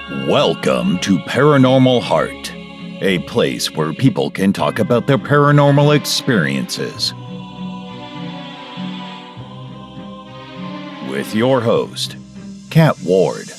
Welcome to Paranormal Heart, a place where people can talk about their paranormal experiences. With your host, Kat Ward.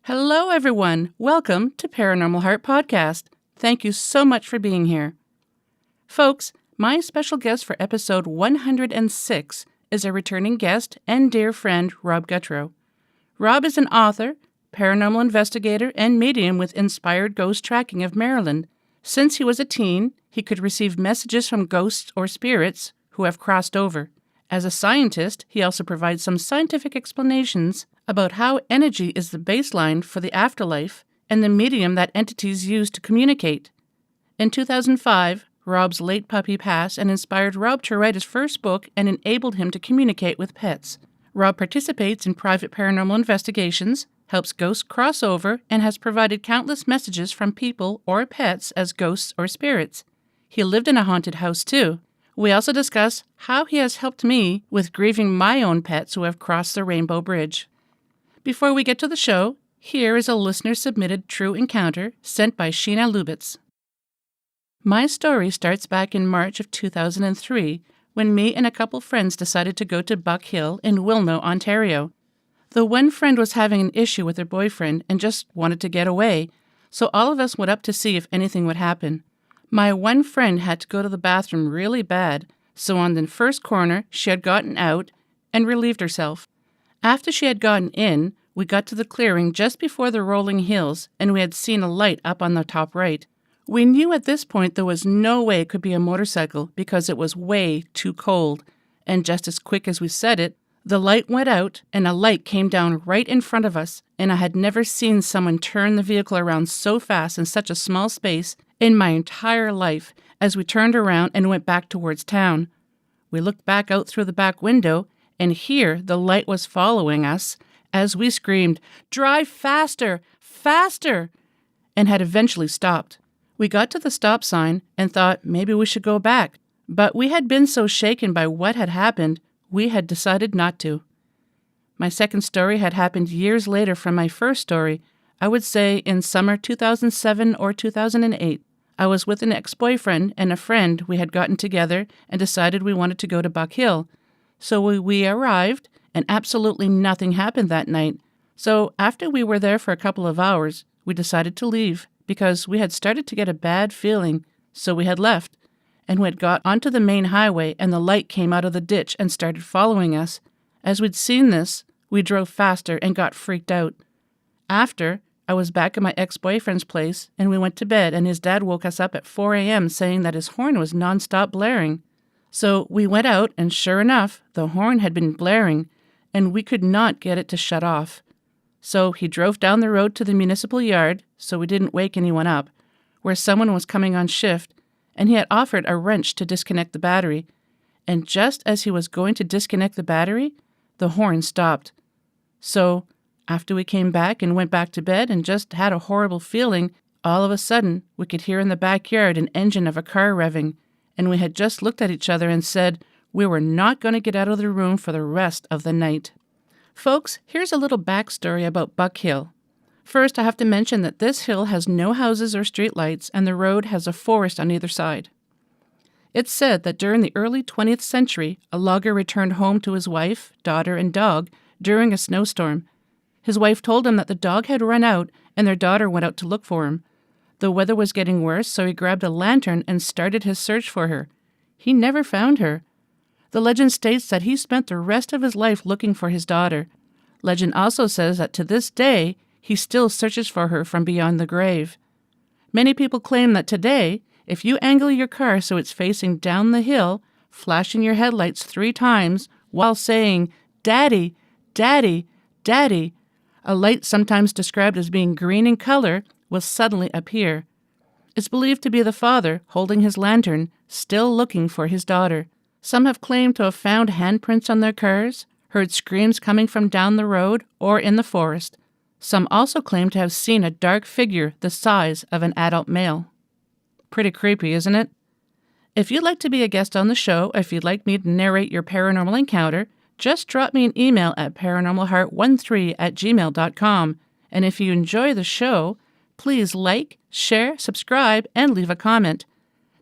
Hello, everyone. Welcome to Paranormal Heart Podcast. Thank you so much for being here. Folks, my special guest for episode 106 is a returning guest and dear friend, Rob Gutro. Rob is an author, paranormal investigator, and medium with Inspired Ghost Tracking of Maryland. Since he was a teen, he could receive messages from ghosts or spirits who have crossed over. As a scientist, he also provides some scientific explanations about how energy is the baseline for the afterlife and the medium that entities use to communicate. In 2005, Rob's late puppy passed and inspired Rob to write his first book and enabled him to communicate with pets. Rob participates in private paranormal investigations, helps ghosts cross over, and has provided countless messages from people or pets as ghosts or spirits. He lived in a haunted house too. We also discuss how he has helped me with grieving my own pets who have crossed the Rainbow Bridge. Before we get to the show, here is a listener-submitted true encounter sent by Sheena Lubitz. My story starts back in March of 2003 when me and a couple friends decided to go to Buck Hill in Wilno, Ontario. The one friend was having an issue with her boyfriend and just wanted to get away, so all of us went up to see if anything would happen. My one friend had to go to the bathroom really bad, so on the first corner she had gotten out and relieved herself. After she had gotten in, we got to the clearing just before the rolling hills, and we had seen a light up on the top right. We knew at this point there was no way it could be a motorcycle because it was way too cold, and just as quick as we said it, the light went out and a light came down right in front of us, and I had never seen someone turn the vehicle around so fast in such a small space in my entire life as we turned around and went back towards town. We looked back out through the back window, and here the light was following us as we screamed, "Drive faster! Faster!" and had eventually stopped. We got to the stop sign and thought maybe we should go back, but we had been so shaken by what had happened, we had decided not to. My second story had happened years later from my first story, I would say in summer 2007 or 2008. I was with an ex-boyfriend and a friend. We had gotten together and decided we wanted to go to Buck Hill. So we arrived, and absolutely nothing happened that night. So after we were there for a couple of hours, we decided to leave because we had started to get a bad feeling, so we had left. And we had got onto the main highway, and the light came out of the ditch and started following us. As we'd seen this, we drove faster and got freaked out. After, I was back at my ex-boyfriend's place, and we went to bed, and his dad woke us up at 4 a.m. saying that his horn was nonstop blaring. So we went out, and sure enough, the horn had been blaring, and we could not get it to shut off. So he drove down the road to the municipal yard, so we didn't wake anyone up, where someone was coming on shift, and he had offered a wrench to disconnect the battery. And just as he was going to disconnect the battery, the horn stopped. So after we came back and went back to bed and just had a horrible feeling, all of a sudden we could hear in the backyard an engine of a car revving, and we had just looked at each other and said we were not going to get out of the room for the rest of the night. Folks, here's a little backstory about Buck Hill. First, I have to mention that this hill has no houses or streetlights, and the road has a forest on either side. It's said that during the early 20th century, a logger returned home to his wife, daughter, and dog during a snowstorm. His wife told him that the dog had run out, and their daughter went out to look for him. The weather was getting worse, so he grabbed a lantern and started his search for her. He never found her. The legend states that he spent the rest of his life looking for his daughter. Legend also says that to this day, he still searches for her from beyond the grave. Many people claim that today, if you angle your car so it's facing down the hill, flashing your headlights 3 times while saying, "Daddy, Daddy, Daddy," a light sometimes described as being green in color will suddenly appear. It's believed to be the father holding his lantern, still looking for his daughter. Some have claimed to have found handprints on their cars, heard screams coming from down the road or in the forest. Some also claim to have seen a dark figure the size of an adult male. Pretty creepy, isn't it? If you'd like to be a guest on the show, if you'd like me to narrate your paranormal encounter, just drop me an email at paranormalheart13@gmail.com. And if you enjoy the show, please like, share, subscribe, and leave a comment.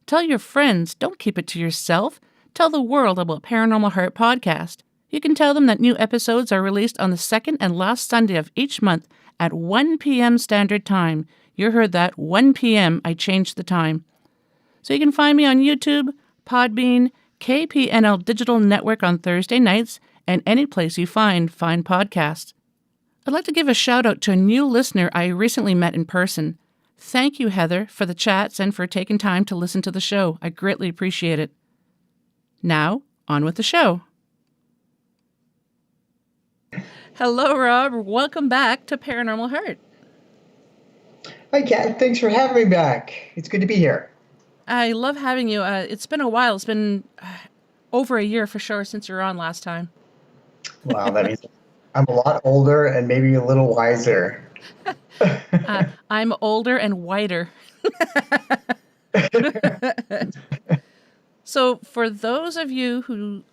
Tell your friends, don't keep it to yourself. Tell the world about Paranormal Heart Podcast. You can tell them that new episodes are released on the second and last Sunday of each month at 1 p.m. Standard Time. You heard that, 1 p.m. I changed the time. So you can find me on YouTube, Podbean, KPNL Digital Network on Thursday nights, and any place you find fine podcasts. I'd like to give a shout out to a new listener I recently met in person. Thank you, Heather, for the chats and for taking time to listen to the show. I greatly appreciate it. Now, on with the show. Hello, Rob. Welcome back to Paranormal Heart. Hi, Kat. Thanks for having me back. It's good to be here. I love having you. It's been a while. It's been over a year for sure since you were on last time. Wow, that means I'm a lot older and maybe a little wiser. I'm older and whiter. So for those of you who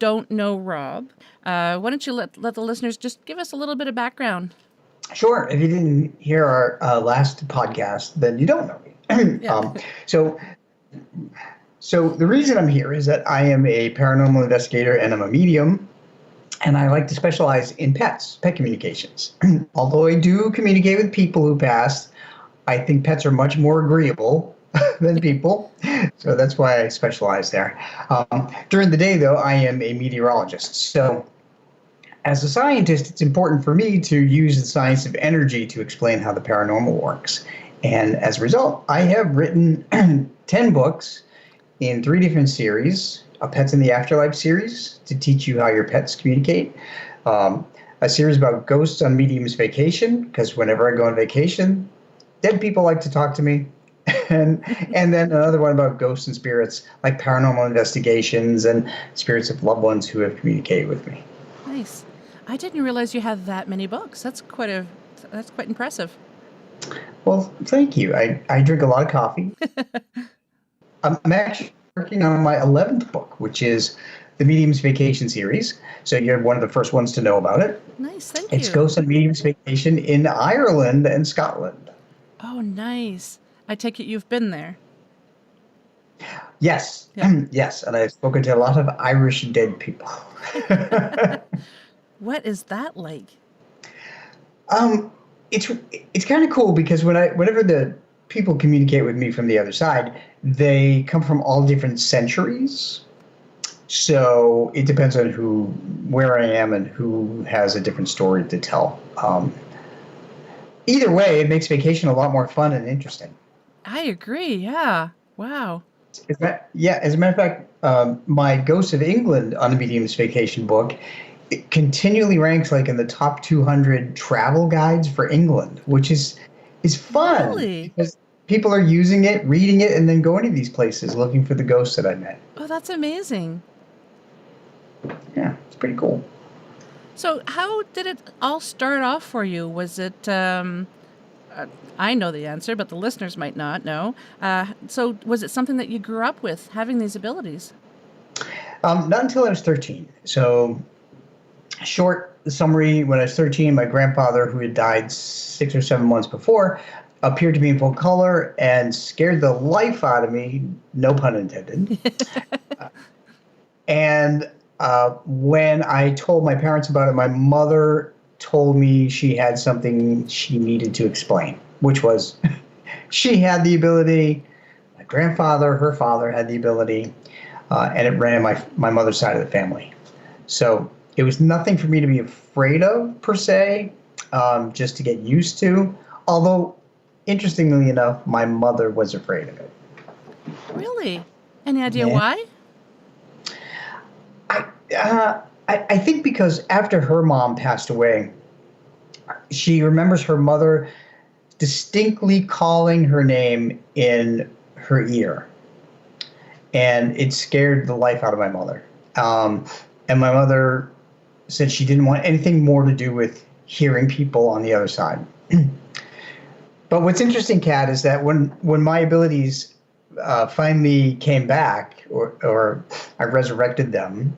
don't know Rob, why don't you let the listeners just give us a little bit of background? Sure. If you didn't hear our last podcast, then you don't know me. Yeah. So the reason I'm here is that I am a paranormal investigator and I'm a medium, and I like to specialize in pet communications. Although I do communicate with people who passed, I think pets are much more agreeable than people. So that's why I specialize there. During the day, though, I am a meteorologist. So as a scientist, it's important for me to use the science of energy to explain how the paranormal works. And as a result, I have written 10 books in 3 different series. A Pets in the Afterlife series to teach you how your pets communicate. A series about ghosts on medium's vacation, because whenever I go on vacation, dead people like to talk to me. and then another one about ghosts and spirits, like paranormal investigations and spirits of loved ones who have communicated with me. Nice. I didn't realize you had that many books. That's quite impressive. Well, thank you. I drink a lot of coffee. I'm actually working on my 11th book, which is the Medium's Vacation series. So you're one of the first ones to know about it. Nice, thank you. It's Ghosts on Medium's Vacation in Ireland and Scotland. Oh, nice. I take it you've been there. Yes. Yeah. Yes, and I've spoken to a lot of Irish dead people. What is that like? It's kind of cool because whenever the people communicate with me from the other side, they come from all different centuries. So it depends on where I am and who has a different story to tell. Either way, it makes vacation a lot more fun and interesting. I agree. Yeah. Wow. As a matter of fact, my Ghosts of England on the Medium's Vacation book, it continually ranks like in the top 200 travel guides for England, which is fun. Really? Because people are using it, reading it, and then going to these places looking for the ghosts that I met. Oh, that's amazing. Yeah, it's pretty cool. So how did it all start off for you? Was it, I know the answer, but the listeners might not know. So was it something that you grew up with, having these abilities? Not until I was 13. So short summary, when I was 13, my grandfather, who had died 6 or 7 months before, appeared to me in full color and scared the life out of me, no pun intended. And when I told my parents about it, my mother told me she had something she needed to explain, which was she had the ability, my grandfather, her father had the ability, and it ran in my mother's side of the family. So it was nothing for me to be afraid of, per se, just to get used to. Although, interestingly enough, my mother was afraid of it. Really? Any idea why? I think because after her mom passed away, she remembers her mother distinctly calling her name in her ear. and it scared the life out of my mother. And my mother said she didn't want anything more to do with hearing people on the other side. But what's interesting, Kat, is that when my abilities finally came back, or I resurrected them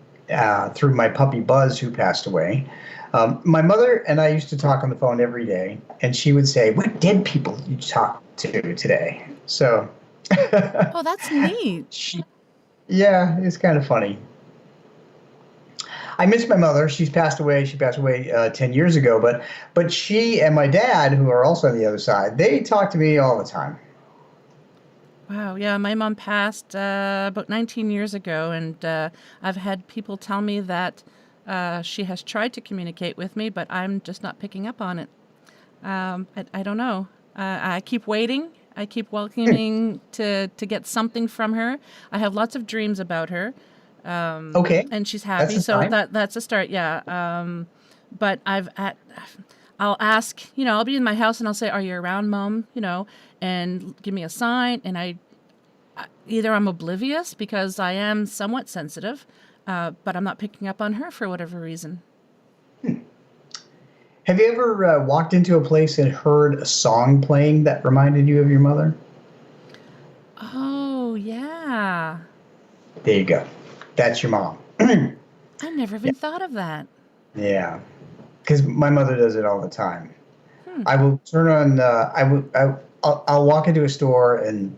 through my puppy Buzz, who passed away, my mother and I used to talk on the phone every day, and she would say, "What dead people did you talk to today?" So, Oh, that's neat. Yeah, it's kind of funny. I miss my mother. She's passed away. She passed away 10 years ago. But she and my dad, who are also on the other side, they talk to me all the time. Wow, yeah, my mom passed about 19 years ago, and I've had people tell me that she has tried to communicate with me, but I'm just not picking up on it. I don't know. I keep waiting. I keep welcoming to get something from her. I have lots of dreams about her. Okay, And she's that's happy, a so sign. that's a start, yeah. But I'll ask, I'll be in my house and I'll say, "Are you around, Mom?" And give me a sign, and either I'm oblivious because I am somewhat sensitive, but I'm not picking up on her for whatever reason. Have you ever walked into a place and heard a song playing that reminded you of your mother? Oh, yeah. There you go. That's your mom. I never even thought of that. Yeah, because my mother does it all the time. I will turn on. I'll walk into a store and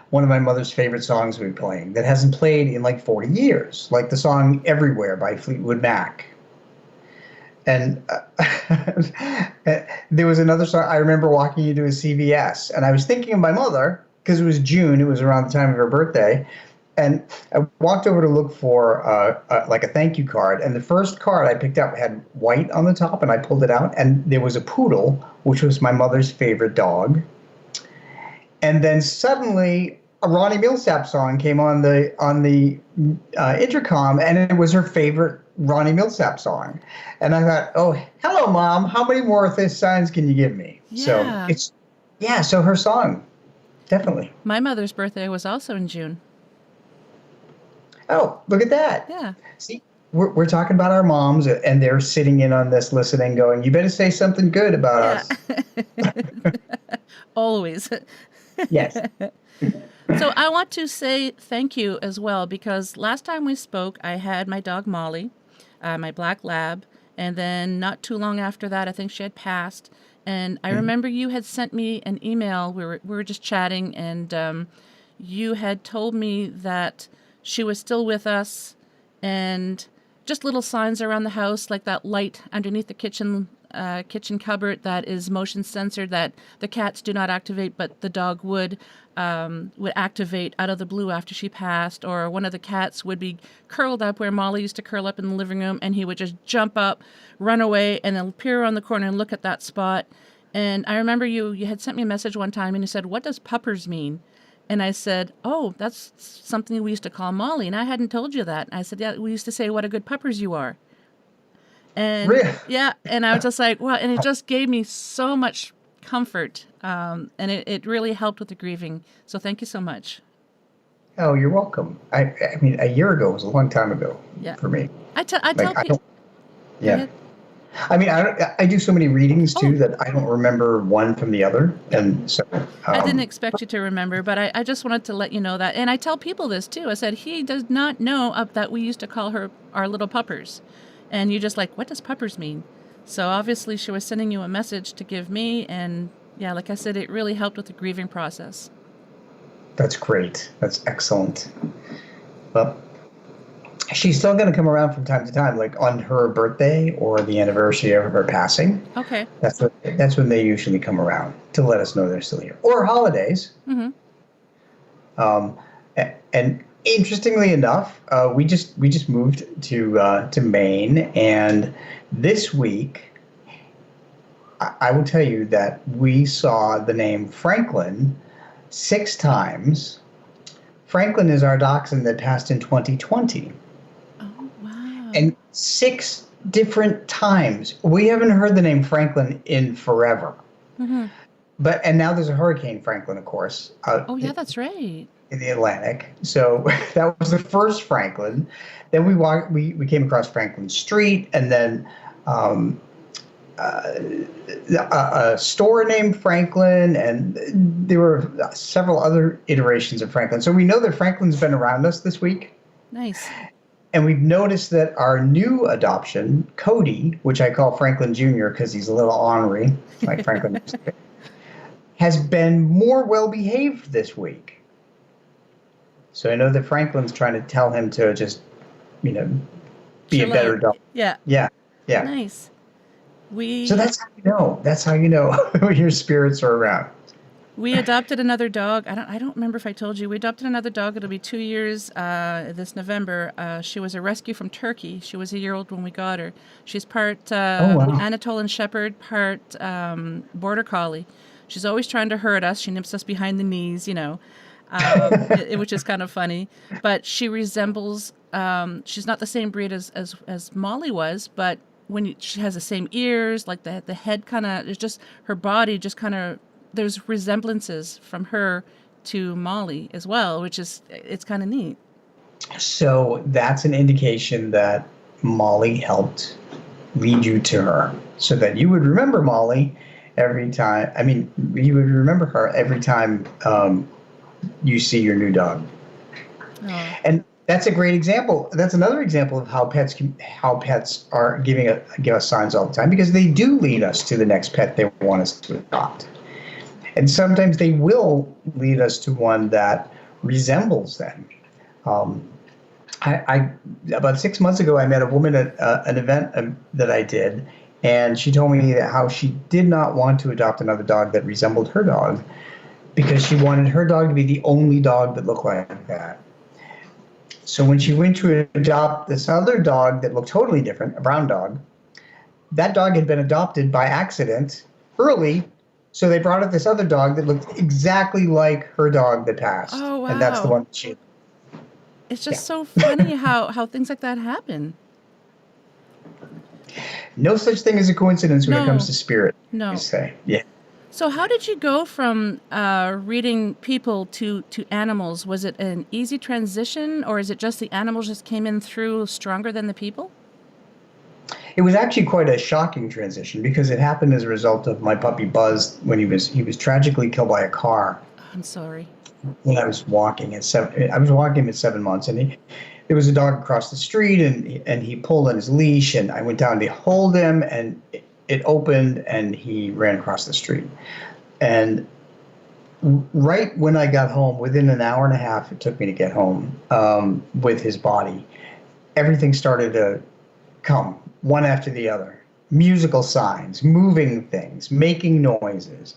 one of my mother's favorite songs will be playing that hasn't played in like 40 years, like the song "Everywhere" by Fleetwood Mac. And there was another song. I remember walking into a CVS, and I was thinking of my mother because it was June. It was around the time of her birthday. And I walked over to look for like a thank you card, and the first card I picked up had white on the top, and I pulled it out, and there was a poodle, which was my mother's favorite dog. And then suddenly a Ronnie Millsap song came on the intercom, and it was her favorite Ronnie Millsap song. And I thought, "Oh, hello, Mom. How many more of these signs can you give me?" Yeah. So her song, definitely. My mother's birthday was also in June. Oh, look at that. Yeah. See, we're talking about our moms, and they're sitting in on this, listening, going, "You better say something good about us." Always. Yes. So I want to say thank you as well, because last time we spoke, I had my dog Molly, my black lab, and then not too long after that, I think she had passed. And I remember you had sent me an email. We were just chatting, and you had told me that she was still with us, and just little signs around the house, like that light underneath the kitchen cupboard that is motion censored, that the cats do not activate, but the dog would activate out of the blue after she passed. Or one of the cats would be curled up where Molly used to curl up in the living room, and he would just jump up, run away, and then peer around the corner and look at that spot. And I remember you had sent me a message one time, and you said, "What does puppers mean?" And I said, "Oh, that's something we used to call Molly." And I hadn't told you that. I said, "Yeah, we used to say, 'What a good puppers you are.'" And Really? yeah, and I was just like, wow, and it just gave me so much comfort. And it really helped with the grieving. So thank you so much. Oh, you're welcome. I mean, a year ago was a long time ago Yeah. for me. I tell Like, I people. don't. Yeah. I mean, I do so many readings too Oh. that I don't remember one from the other, and so I didn't expect you to remember, but I just wanted to let you know that. And I tell people this too. I said, he does not know that we used to call her our little puppers. And you're just like, "What does puppers mean?" So obviously she was sending you a message to give me. And yeah, like I said, it really helped with the grieving process. That's great. That's excellent. Well, she's still going to come around from time to time, like on her birthday or the anniversary of her passing. Okay. That's when they usually come around to let us know they're still here, or holidays. Mm-hmm. And interestingly enough, we just moved to Maine, and this week I will tell you that we saw the name Franklin 6 times. Franklin is our dachshund that passed in 2020. Oh, wow. And 6 different times. We haven't heard the name Franklin in forever. Mm-hmm. And now there's a Hurricane Franklin, of course. Oh, yeah, that's right. in the Atlantic. So that was the first Franklin. Then we came across Franklin Street, and then a store named Franklin, and there were several other iterations of Franklin. So we know that Franklin's been around us this week. Nice. And we've noticed that our new adoption, Cody, which I call Franklin Jr. because he's a little ornery, like Franklin, has been more well-behaved this week. So I know that Franklin's trying to tell him to just, be a better dog. Yeah. Yeah. Nice. So that's how you know. That's how you know when your spirits are around. We adopted another dog. I don't remember if I told you. We adopted another dog. It'll be 2 years this November. She was a rescue from Turkey. She was a year old when we got her. She's part Anatolian Shepherd, part Border Collie. She's always trying to hurt us. She nips us behind the knees, which is kind of funny. But she resembles, she's not the same breed as Molly was, but she has the same ears, like the head kind of, it's just, her body just kind of, there's resemblances from her to Molly as well, which is, it's kind of neat. So that's an indication that Molly helped lead you to her, so that you would remember Molly every time. I mean, you would remember her every time you see your new dog. Oh. And that's a great example. That's another example of how pets are give us signs all the time, because they do lead us to the next pet they want us to adopt. And sometimes they will lead us to one that resembles them. About 6 months ago, I met a woman at an event that I did, and she told me that how she did not want to adopt another dog that resembled her dog, because she wanted her dog to be the only dog that looked like that. So when she went to adopt this other dog that looked totally different, a brown dog, that dog had been adopted by accident early. So they brought up this other dog that looked exactly like her dog that passed. Oh, wow. And that's the one she... It's just so funny how things like that happen. No such thing as a coincidence when it comes to spirit, no. You say. Yeah. So how did you go from reading people to animals? Was it an easy transition, or is it just the animals just came in through stronger than the people? It was actually quite a shocking transition, because it happened as a result of my puppy Buzz when he was tragically killed by a car. I'm sorry. When I was walking at 7 months, and there was a dog across the street, and he pulled on his leash, and I went down to hold him, and it opened, and he ran across the street. And right when I got home, within an hour and a half it took me to get home with his body, everything started to come one after the other. Musical signs, moving things, making noises.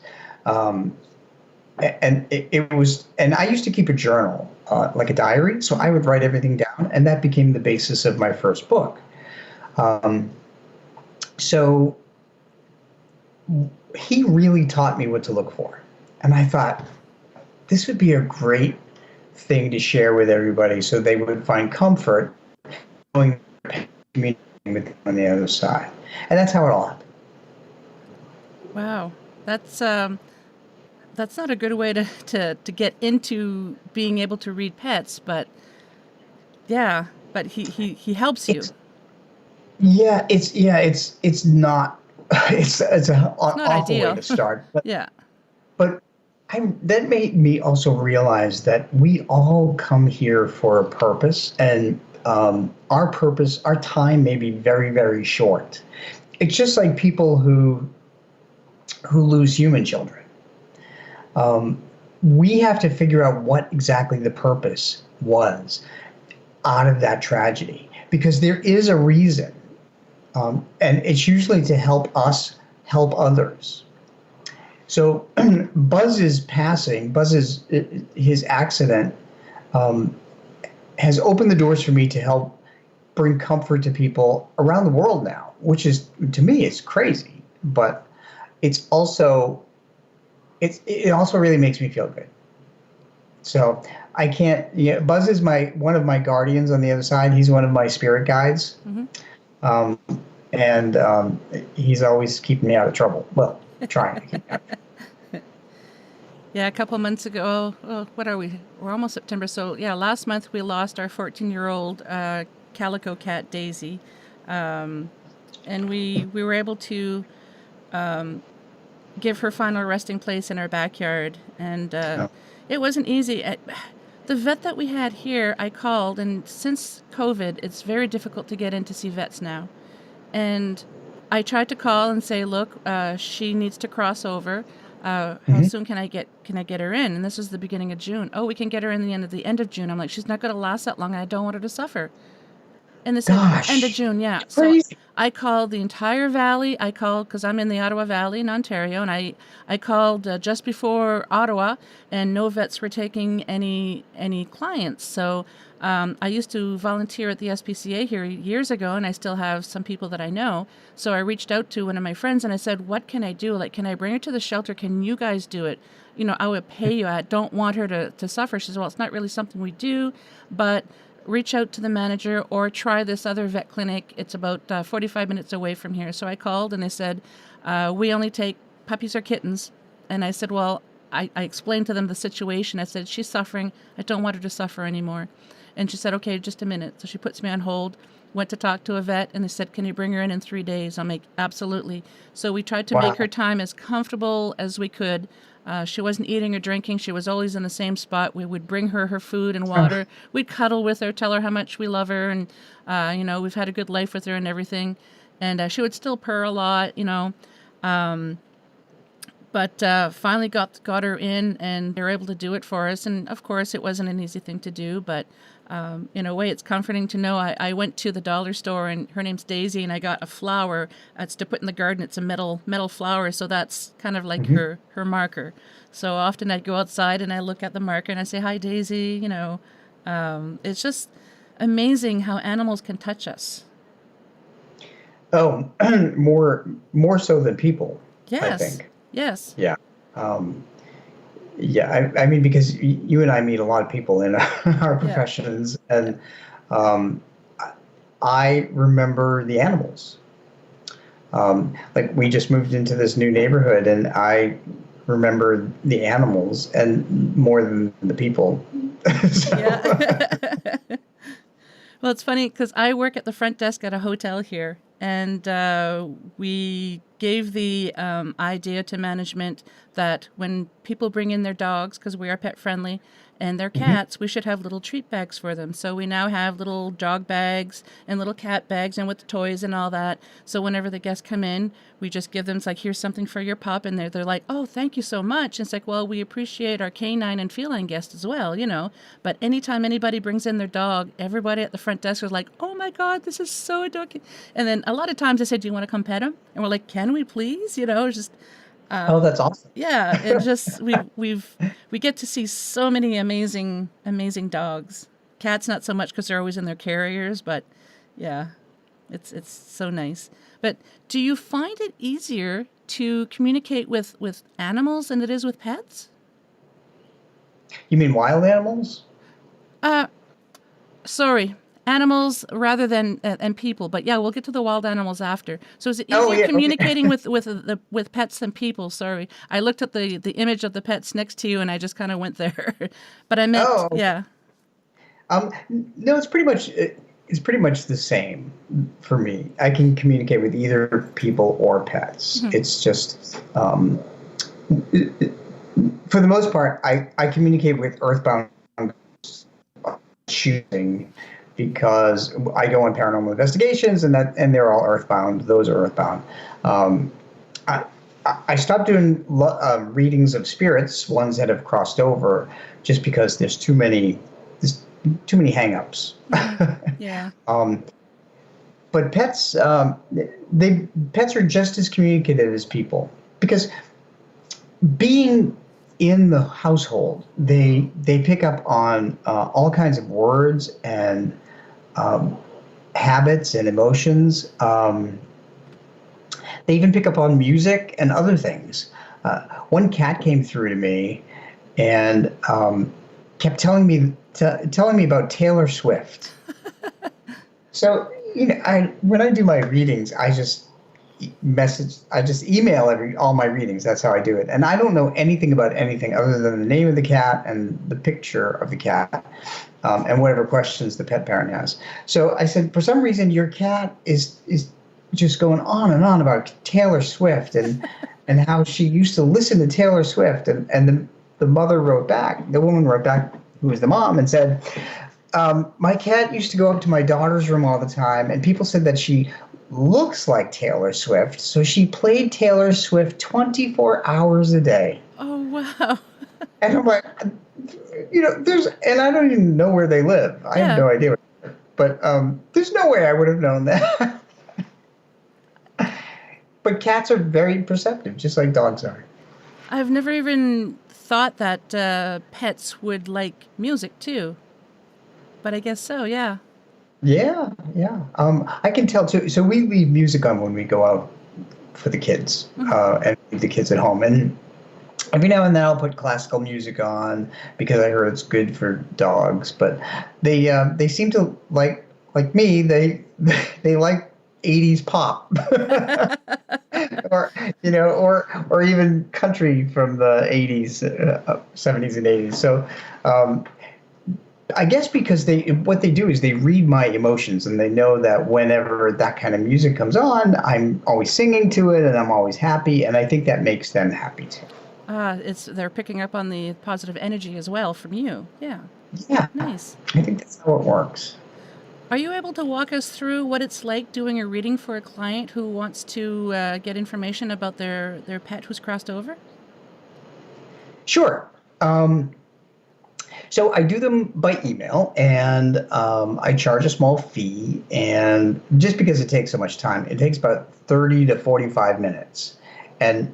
And it was, and I used to keep a journal, like a diary, so I would write everything down, and that became the basis of my first book. So he really taught me what to look for. And I thought, this would be a great thing to share with everybody, so they would find comfort knowing communicating with them on the other side. And that's how it all happened. Wow. That's not a good way to get into being able to read pets, but yeah, but he helps you. It's not it's an awful ideal way to start. But, yeah. But that made me also realize that we all come here for a purpose, and our purpose, our time may be very, very short. It's just like people who lose human children. We have to figure out what exactly the purpose was out of that tragedy, because there is a reason, and it's usually to help us help others. So Buzz's passing, his accident, has opened the doors for me to help bring comfort to people around the world now, which is, to me, it's crazy, but it's also, it also really makes me feel good. So I can't, Buzz is one of my guardians on the other side. He's one of my spirit guides. Mm-hmm. And he's always keeping me out of trouble. Well, trying to keep me out of trouble. Yeah, a couple months ago, oh, what are we? We're almost September. So, yeah, last month we lost our 14-year-old calico cat, Daisy. And we were able to give her final resting place in our backyard. And Oh, it wasn't easy. The vet that we had here, I called, and since COVID, it's very difficult to get in to see vets now. And I tried to call and say, look, she needs to cross over. How mhm. soon can I get her in? And this was the beginning of June. Oh, we can get her in the end of June. I'm like, she's not going to last that long, and I don't want her to suffer. And they said, end of Gosh, June, yeah. So crazy. I called the entire valley. I called because I'm in the Ottawa Valley in Ontario, and I called just before Ottawa, and no vets were taking any clients. So I used to volunteer at the SPCA here years ago, and I still have some people that I know. So I reached out to one of my friends, and I said, "What can I do? Like, can I bring her to the shelter? Can you guys do it? I would pay you. I don't want her to suffer." She says, "Well, it's not really something we do, but reach out to the manager or try this other vet clinic. It's about 45 minutes away from here." So I called and they said, "We only take puppies or kittens." And I said, well, I explained to them the situation. I said, "She's suffering. I don't want her to suffer anymore." And she said, "Okay, just a minute." So she puts me on hold, went to talk to a vet, and they said, "Can you bring her in 3 days?" I'm like, "Absolutely." So we tried to make her Wow. time as comfortable as we could. She wasn't eating or drinking. She was always in the same spot. We would bring her her food and water. We'd cuddle with her, tell her how much we love her, and we've had a good life with her and everything. And she would still purr a lot. But finally got her in, and they were able to do it for us. And of course, it wasn't an easy thing to do, but in a way, it's comforting to know. I went to the dollar store, and her name's Daisy, and I got a flower. It's to put in the garden. It's a metal flower, so that's kind of like Mhm. her marker. So often I'd go outside and I look at the marker and I say, "Hi, Daisy." It's just amazing how animals can touch us. Oh, more so than people, I Yes, think. yes, Yeah. Um, yeah. I mean, because you and I meet a lot of people in our yeah, professions, yeah. and um, I I remember the animals. Like we just moved into this new neighborhood, and I remember the animals and more than the people. Yeah. So, Well, it's funny because I work at the front desk at a hotel here, and we gave the idea to management that when people bring in their dogs, because we are pet friendly, and their mhm. cats, we should have little treat bags for them. So we now have little dog bags and little cat bags, and with the toys and all that. So whenever the guests come in, we just give them, it's like, "Here's something for your pup," and they're like, "Oh, thank you so much." And it's like, well, we appreciate our canine and feline guests as well. But anytime anybody brings in their dog, everybody at the front desk is like, "Oh my God, this is so adorable." And then a lot of times they say, "Do you want to come pet him?" And we're like, "Can we please?" It's just, Oh, that's awesome. yeah, it just, we get to see so many amazing, amazing dogs. Cats, not so much because they're always in their carriers, but yeah, it's so nice. But do you find it easier to communicate with animals than it is with pets? You mean wild animals? Uh, Sorry, animals rather than and people. But yeah, we'll get to the wild animals after. So is it Oh, easier yeah. Okay. communicating with pets than people? Sorry, I looked at the image of the pets next to you, and I just kind of went there. But I meant, Oh, okay. yeah, No, it's pretty much the same for me. I can communicate with either people or pets. Mhm. It's just for the most part, I communicate with earthbound shooting because I go on paranormal investigations and they're all earthbound. Those are earthbound. Um, I, I stopped doing readings of spirits, ones that have crossed over, just because there's too many hangups. Hmm. Yeah. um, but pets are just as communicative as people because being in the household, they pick up on all kinds of words and um, habits and emotions. They even pick up on music and other things. One cat came through to me and kept telling me about Taylor Swift. So when I do my readings, message. I just email all my readings. That's how I do it. And I don't know anything about anything other than the name of the cat and the picture of the cat, and whatever questions the pet parent has. So I said, for some reason, your cat is just going on and on about Taylor Swift and how she used to listen to Taylor Swift. And the mother wrote back. The woman wrote back, who was the mom, and said, my cat used to go up to my daughter's room all the time, and people said that she looks like Taylor Swift, so she played Taylor Swift 24 hours a day. Oh, wow. And I'm like, and I don't even know where they live. I have no idea. But there's no way I would have known that. But cats are very perceptive, just like dogs are. I've never even thought that pets would like music, too. But I guess so, yeah. Yeah. I can tell, too. So we leave music on when we go out for the kids, and leave the kids at home. And every now and then I'll put classical music on because I heard it's good for dogs. But they seem to like me. They like 80s pop, or even country from the 80s, 70s, and 80s. So. I guess because what they do is they read my emotions, and they know that whenever that kind of music comes on, I'm always singing to it and I'm always happy, and I think that makes them happy too. They're picking up on the positive energy as well from you. Yeah. Yeah. Nice. I think that's how it works. Are you able to walk us through what it's like doing a reading for a client who wants to get information about their pet who's crossed over? Sure. So I do them by email, and I charge a small fee, and just because it takes so much time, it takes about 30 to 45 minutes. And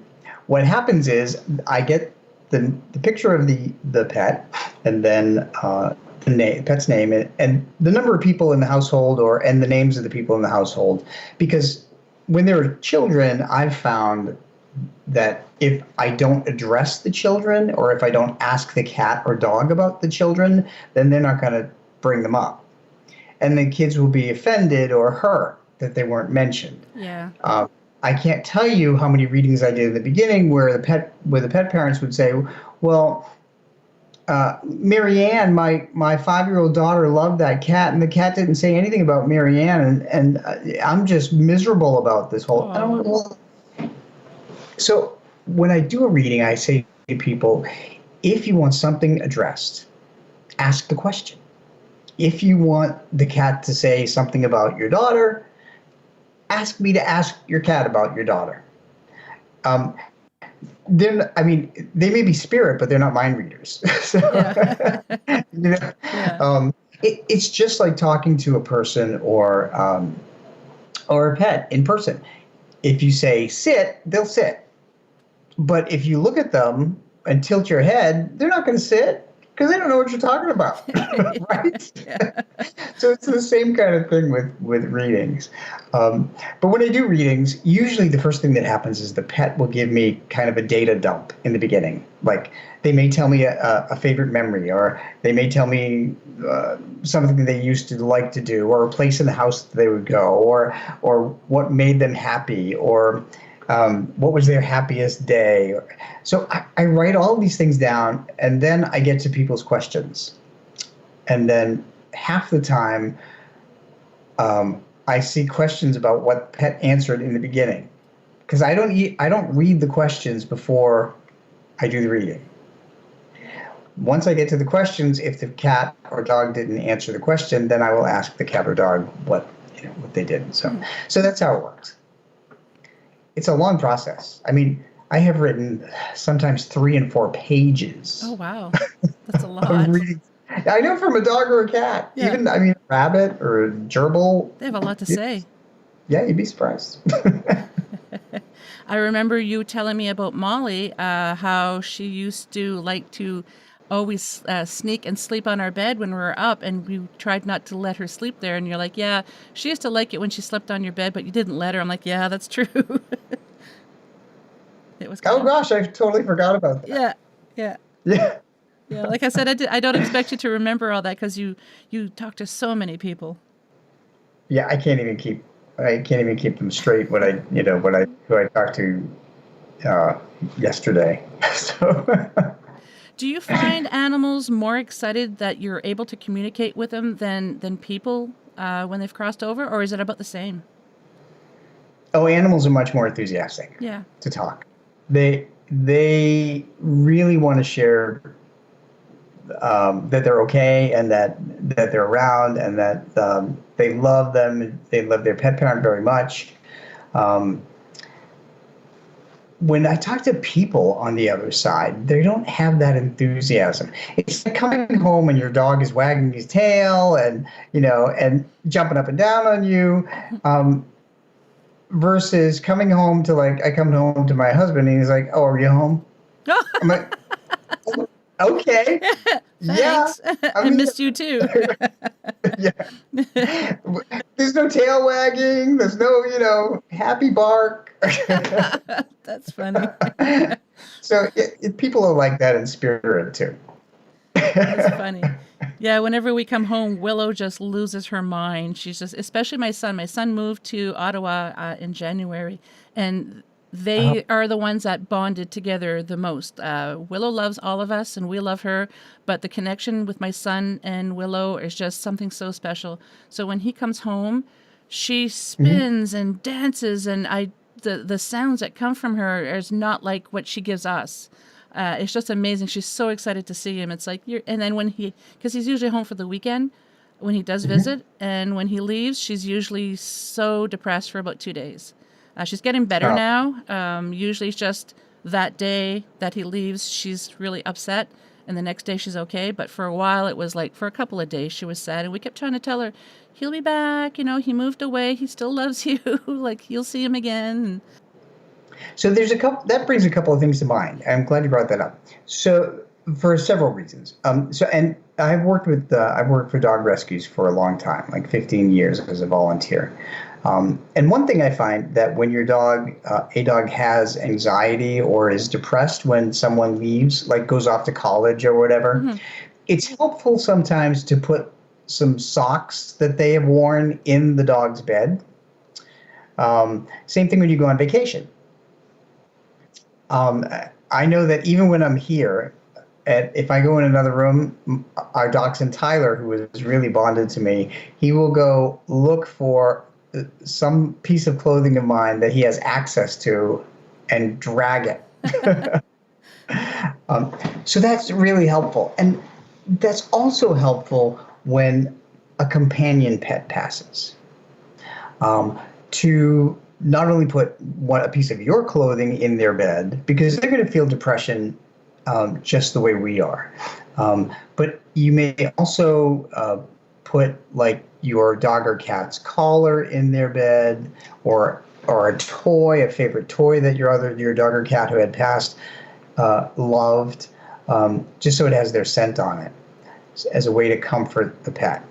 what happens is I get the picture of the pet, and then the pet's name, and the number of people in the household, and the names of the people in the household. Because when they were children, I've found that if I don't address the children, or if I don't ask the cat or dog about the children, then they're not going to bring them up. And the kids will be offended or hurt that they weren't mentioned. Yeah. I can't tell you how many readings I did in the beginning where the pet parents would say, well, Marianne, my 5-year-old daughter loved that cat, and the cat didn't say anything about Marianne, and I'm just miserable about this whole. And I'm like, well, so when I do a reading, I say to people, if you want something addressed, ask the question. If you want the cat to say something about your daughter, ask me to ask your cat about your daughter. They may be spirit, but they're not mind readers. So, it's just like talking to a person or a pet in person. If you say sit, they'll sit. But if you look at them and tilt your head, they're not going to sit because they don't know what you're talking about, right? Yeah. So it's the same kind of thing with readings. But when I do readings, usually the first thing that happens is the pet will give me kind of a data dump in the beginning. Like they may tell me a favorite memory, or they may tell me something they used to like to do, or a place in the house that they would go, or what made them happy, or what was their happiest day. So I write all these things down, and then I get to people's questions. And then half the time, I see questions about what pet answered in the beginning, because I don't read the questions before I do the reading. Once I get to the questions, if the cat or dog didn't answer the question, then I will ask the cat or dog what they did. So that's how it works. It's a long process. I mean, I have written sometimes 3 and 4 pages. Oh, wow. That's a lot. Of reading. I know, from a dog or a cat. Yeah. Even, a rabbit or a gerbil. They have a lot to say. Yeah, you'd be surprised. I remember you telling me about Molly, how she used to like to always sneak and sleep on our bed when we were up, and we tried not to let her sleep there. And you're like, yeah, she used to like it when she slept on your bed, but you didn't let her. I'm like, yeah, that's true. It was. Oh gosh, I totally forgot about that. Yeah. Yeah. Yeah. Like I said, I don't expect you to remember all that because you talk to so many people. Yeah, I can't even keep I can't even keep them straight. Who I talked to yesterday. So. Do you find animals more excited that you're able to communicate with them than people when they've crossed over, or is it about the same? Oh, animals are much more enthusiastic. Yeah. To talk. They really want to share that they're okay and that they're around and that they love them. They love their pet parent very much. When I talk to people on the other side, they don't have that enthusiasm. It's like coming home and your dog is wagging his tail and and jumping up and down on you, versus coming home to I come home to my husband and he's like, "Oh, are you home?" I'm like, "Okay, yeah." I missed you too. Yeah. There's no tail wagging. There's no happy bark. That's funny. So people are like that in spirit too. That's funny. Yeah, whenever we come home, Willow just loses her mind. She's just, especially my son. My son moved to Ottawa in January, and they are the ones that bonded together the most. Willow loves all of us, and we love her, but the connection with my son and Willow is just something so special. So when he comes home, she spins and dances, and the sounds that come from her is not like what she gives us. It's just amazing. She's so excited to see him. It's like and then because he's usually home for the weekend when he does visit, and when he leaves, she's usually so depressed for about 2 days. She's getting better now. Usually it's just that day that he leaves, she's really upset, and the next day she's okay. But for a while, it was for a couple of days, she was sad, and we kept trying to tell her, he'll be back. He moved away. He still loves you. You'll see him again. So that brings a couple of things to mind. I'm glad you brought that up. So for several reasons. And I've worked for dog rescues for a long time, like 15 years as a volunteer. And one thing I find that when a dog has anxiety or is depressed when someone leaves, goes off to college or whatever, it's helpful sometimes to put some socks that they have worn in the dog's bed. Same thing when you go on vacation. I know that even when I'm here, if I go in another room, our dachshund Tyler, who is really bonded to me, he will go look for some piece of clothing of mine that he has access to and drag it. So that's really helpful. And that's also helpful when a companion pet passes. To not only put a piece of your clothing in their bed, because they're going to feel depression just the way we are. But you may also put your dog or cat's collar in their bed, or a favorite toy that your dog or cat who had passed loved, just so it has their scent on it, as a way to comfort the pet.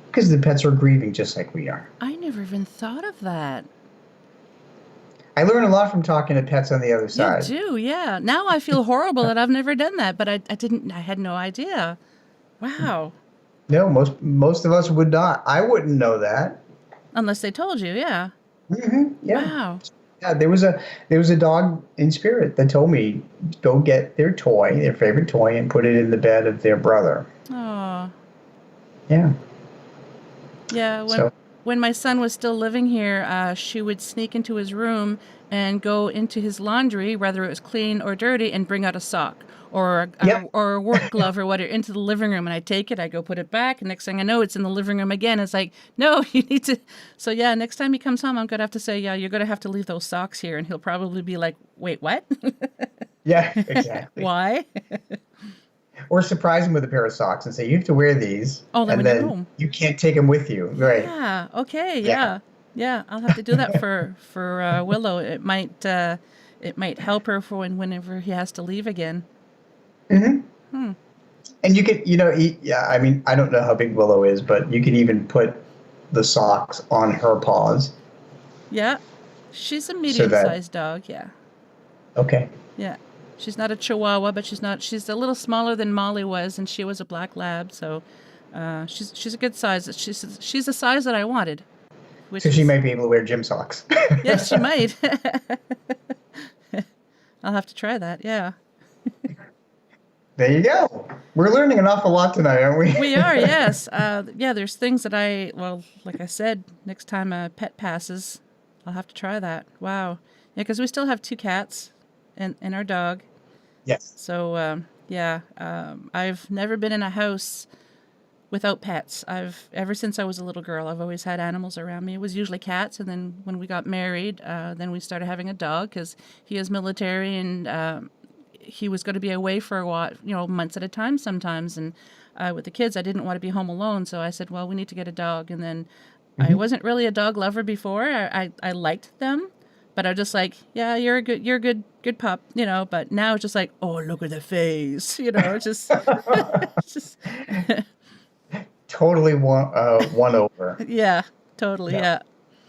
Because the pets are grieving just like we are. I never even thought of that. I learn a lot from talking to pets on the other side. You do, yeah. Now I feel horrible that I've never done that, but I had no idea. Wow. No, most of us would not. I wouldn't know that. Unless they told you, yeah. Mm-hmm, yeah. Wow. Yeah, there was a dog in spirit that told me, go get their favorite toy, and put it in the bed of their brother. Oh. Yeah. Yeah, when my son was still living here, she would sneak into his room and go into his laundry, whether it was clean or dirty, and bring out a sock or a work glove or whatever into the living room. And I take it, I go put it back, and next thing I know, it's in the living room again. It's like, no, you need to. So yeah, next time he comes home, I'm going to have to say, yeah, you're going to have to leave those socks here. And he'll probably be like, wait, what? Yeah, exactly. Why? Or surprise him with a pair of socks and say, you have to wear these. Oh, and then home. You can't take them with you. Right. Yeah. Okay. Yeah. I'll have to do that for Willow. It might help her for whenever he has to leave again. Mm-hmm. And you could, I mean, I don't know how big Willow is, but you can even put the socks on her paws. Yeah. She's a medium-sized dog. Yeah. Okay. Yeah. She's not a Chihuahua, but she's a little smaller than Molly was, and she was a black lab, so she's a good size. She's the size that I wanted. which So she is might be able to wear gym socks. yes, she might. I'll have to try that. Yeah. There you go. We're learning an awful lot tonight, aren't we? We are, yes. Yeah, there's things that like I said, next time a pet passes, I'll have to try that. Wow. Yeah, because we still have 2 cats and our dog. Yes. So, I've never been in a house without pets. Ever since I was a little girl, I've always had animals around me. It was usually cats, and then when we got married, then we started having a dog because he is military and he was going to be away for a while, months at a time sometimes. And with the kids, I didn't want to be home alone, so I said, well, we need to get a dog. And then I wasn't really a dog lover before. I liked them, but I was just like, yeah, you're a good pup, But now it's just like, oh, look at the face, it's just, it's just Totally won over. yeah, totally, yeah.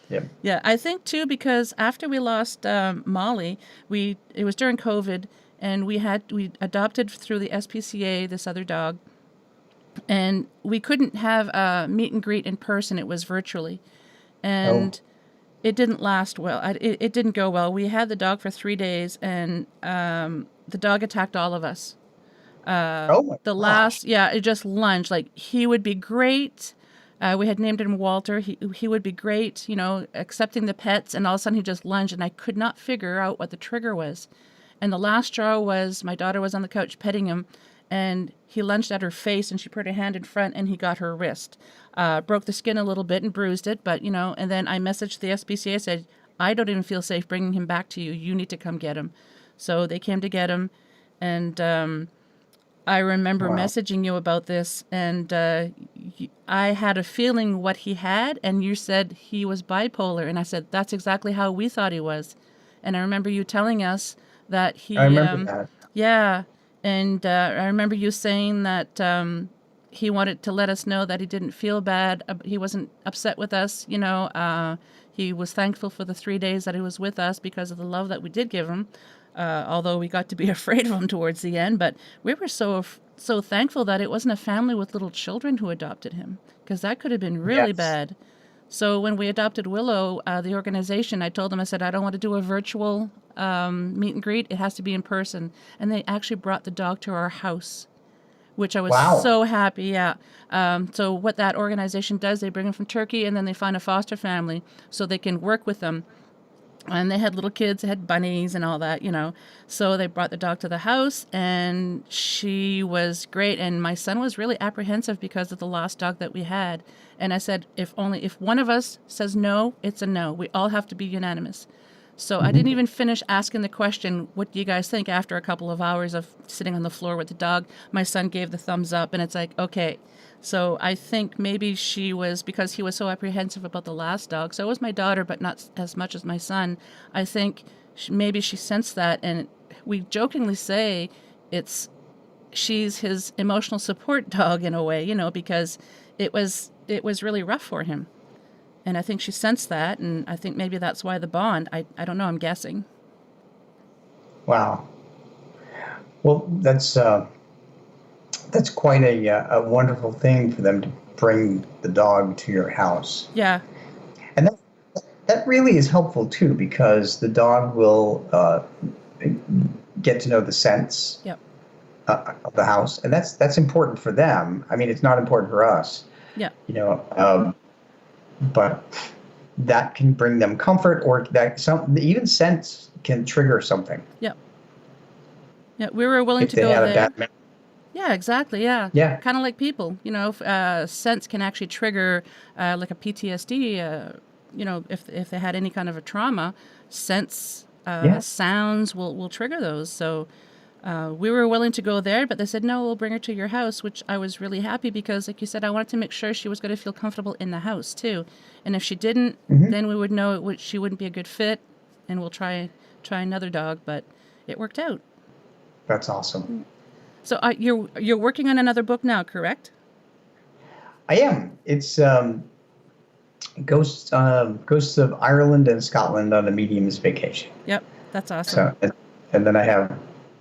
Yep. Yeah, I think too because after we lost Molly, it was during COVID, and we adopted through the SPCA this other dog, and we couldn't have a meet and greet in person. It was virtually, and it didn't last well. It didn't go well. We had the dog for 3 days, and the dog attacked all of us. It just lunged. Like, he would be great. We had named him Walter. He would be great, accepting the pets, and all of a sudden he just lunged, and I could not figure out what the trigger was. And the last straw was my daughter was on the couch petting him, and he lunged at her face, and she put her hand in front, and he got her wrist. Broke the skin a little bit and bruised it, but, and then I messaged the SPCA, said, I don't even feel safe bringing him back to you. You need to come get him. So they came to get him, and I remember messaging you about this, and I had a feeling what he had, and you said he was bipolar, and I said, that's exactly how we thought he was. And I remember you telling us that he... I remember that. Yeah, and I remember you saying that he wanted to let us know that he didn't feel bad, he wasn't upset with us, he was thankful for the 3 days that he was with us because of the love that we did give him. Although we got to be afraid of him towards the end, but we were so thankful that it wasn't a family with little children who adopted him, because that could have been really bad. So when we adopted Willow, the organization, I told them, I said, I don't want to do a virtual meet and greet. It has to be in person. And they actually brought the dog to our house, which I was so happy. Yeah. So what that organization does, they bring them from Turkey, and then they find a foster family so they can work with them. And they had little kids, they had bunnies and all that, So they brought the dog to the house, and she was great. And my son was really apprehensive because of the last dog that we had. And I said, if one of us says no, it's a no. We all have to be unanimous. So I didn't even finish asking the question, what do you guys think, after a couple of hours of sitting on the floor with the dog? My son gave the thumbs up, and it's like, okay. So I think maybe she was, because he was so apprehensive about the last dog, so was my daughter, but not as much as my son. I think maybe she sensed that, and we jokingly say she's his emotional support dog in a way, because it was really rough for him. And I think she sensed that, and I think maybe that's why the bond, I don't know, I'm guessing. Wow. Well, that's quite a wonderful thing for them to bring the dog to your house. Yeah. And that really is helpful too, because the dog will get to know the scents of the house, and that's important for them. I mean, it's not important for us. Yeah. But that can bring them comfort, or that even scents can trigger something. Yeah. Yeah, we were willing to go there. Yeah, exactly. Yeah. Yeah. Kind of like people, scents can actually trigger like a PTSD. If they had any kind of a trauma, scents, sounds will trigger those. So we were willing to go there, but they said, no, we'll bring her to your house, which I was really happy because, like you said, I wanted to make sure she was going to feel comfortable in the house too. And if she didn't, then we would know she wouldn't be a good fit, and we'll try another dog. But it worked out. That's awesome. So you're working on another book now, correct? I am. It's Ghosts of Ireland and Scotland on a Medium's Vacation. Yep, that's awesome. So, and then I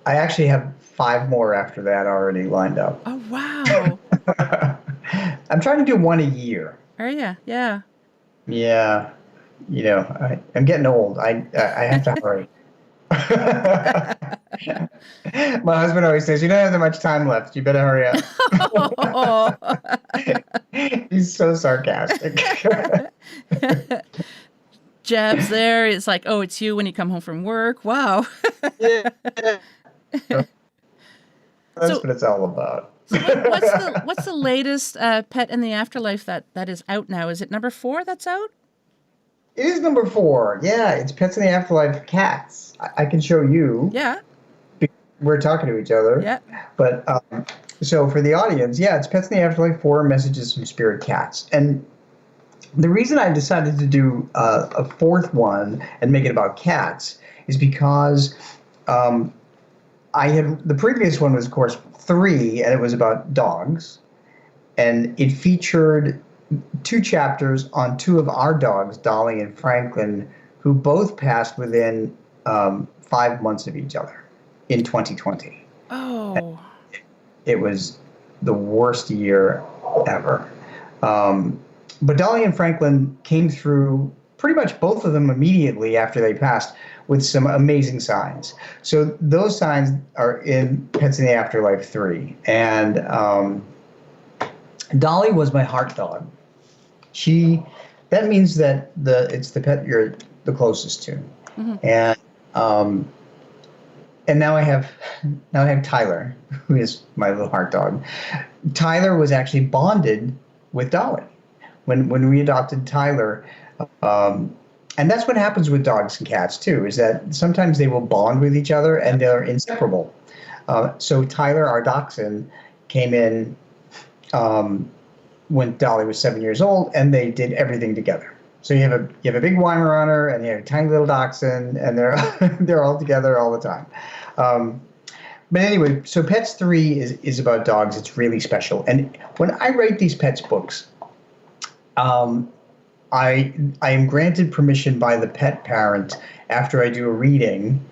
actually have 5 more after that already lined up. Oh, wow. I'm trying to do one a year. Oh, yeah, yeah. Yeah. I'm getting old. I have to hurry. My husband always says, "You don't have that much time left. You better hurry up." He's so sarcastic. Jabs there. It's like, oh, it's you when you come home from work. Wow. Yeah. That's So, what it's all about. what's the latest Pet in the Afterlife that is out now? Is it number 4 that's out? It is number 4. Yeah, it's Pets in the Afterlife Cats. I can show you. Yeah. We're talking to each other. Yeah. But so for the audience, yeah, it's Pets in the Afterlife 4 Messages from Spirit Cats. And the reason I decided to do a 4th one and make it about cats is because the previous one was, of course, 3, and it was about dogs. And it featured 2 chapters on 2 of our dogs, Dolly and Franklin, who both passed within 5 months of each other in 2020. Oh. It was the worst year ever. But Dolly and Franklin came through, pretty much both of them immediately after they passed, with some amazing signs. So those signs are in Pets in the Afterlife 3. And Dolly was my heart dog. That means that it's the pet you're the closest to. Mm-hmm. And now I have Tyler, who is my little heart dog. Tyler was actually bonded with Dolly when we adopted Tyler. And that's what happens with dogs and cats too, is that sometimes they will bond with each other and they're inseparable. So Tyler, our dachshund, came in when Dolly was 7 years old, and they did everything together. So you have a big Weimaraner and you have a tiny little dachshund, and they're all together all the time. But anyway, so Pets 3 is about dogs. It's really special. And when I write these Pets books, I am granted permission by the pet parent after I do a reading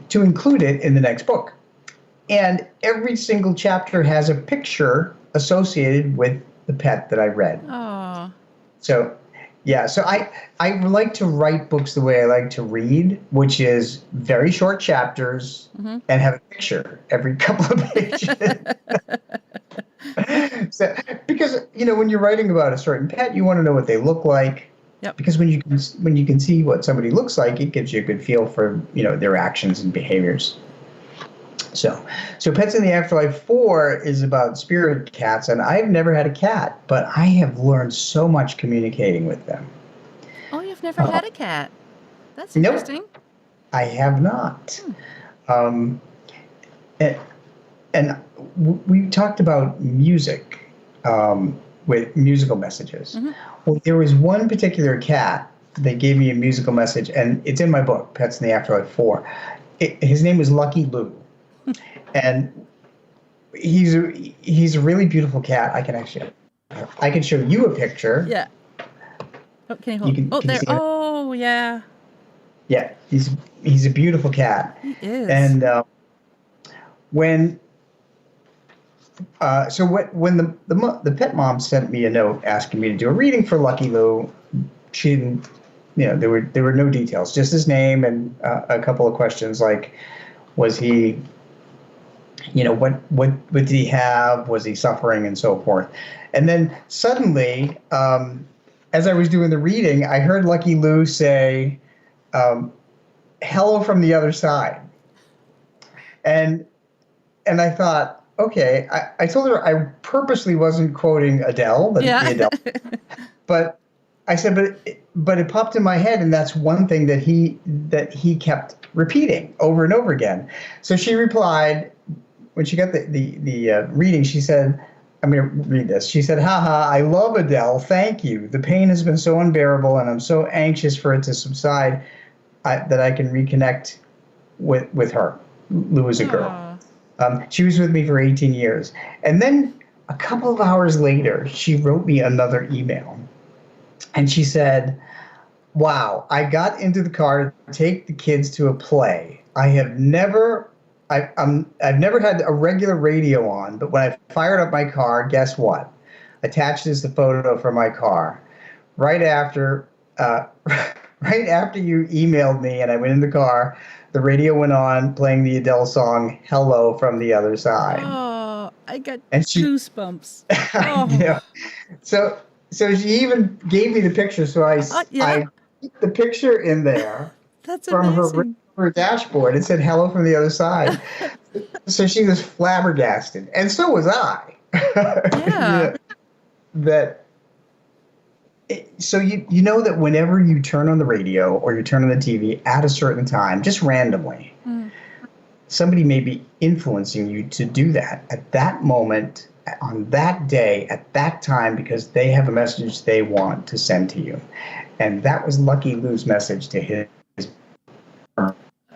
to include it in the next book. And every single chapter has a picture associated with the pet that I read. Oh. So, yeah. So I like to write books the way I like to read, which is very short chapters and have a picture every couple of pages. So, because when you're writing about a certain pet, you want to know what they look like. Yep. Because when you can see what somebody looks like, it gives you a good feel for their actions and behaviors. So Pets in the Afterlife 4 is about spirit cats, and I've never had a cat, but I have learned so much communicating with them. Oh, you've never had a cat? That's Nope, interesting. I have not. And we talked about music with musical messages. Mm-hmm. Well, there was one particular cat that gave me a musical message, and it's in my book, Pets in the Afterlife 4. His name is Lucky Lou. And he's a really beautiful cat. I can show you a picture. Yeah. Oh, can you hold? There. Oh, yeah. Yeah, he's a beautiful cat. He is. And when the pet mom sent me a note asking me to do a reading for Lucky Lou, she didn't. There were no details, just his name and a couple of questions like, was he, what did he have? Was he suffering, and so forth. And then suddenly, as I was doing the reading, I heard Lucky Lou say, "Hello from the other side." And I thought, okay, I told her I purposely wasn't quoting Adele, the Adele, but I said, but it popped in my head, and that's one thing that he kept repeating over and over again. So she replied, when she got the reading, she said, I'm going to read this. She said, "Haha, I love Adele. Thank you. The pain has been so unbearable, and I'm so anxious for it to subside that I can reconnect with her." Lou is a girl. She was with me for 18 years. And then a couple of hours later, she wrote me another email. And she said, "Wow, I got into the car to take the kids to a play. I've never had a regular radio on, but when I fired up my car, guess what? Attached is the photo from my car. right after right after you emailed me and I went in the car, the radio went on playing the Adele song "Hello from the Other Side," Oh, I got and she, goosebumps. you Oh, know, so she even gave me the picture. So yeah, I put the picture in there that's from amazing. her dashboard. It said "Hello from the Other Side." So she was flabbergasted, and so was I. Yeah. That so you know that whenever you turn on the radio or you turn on the TV at a certain time, just randomly, Mm. somebody may be influencing you to do that at that moment, on that day, at that time, because they have a message they want to send to you. And that was Lucky Lou's message to his.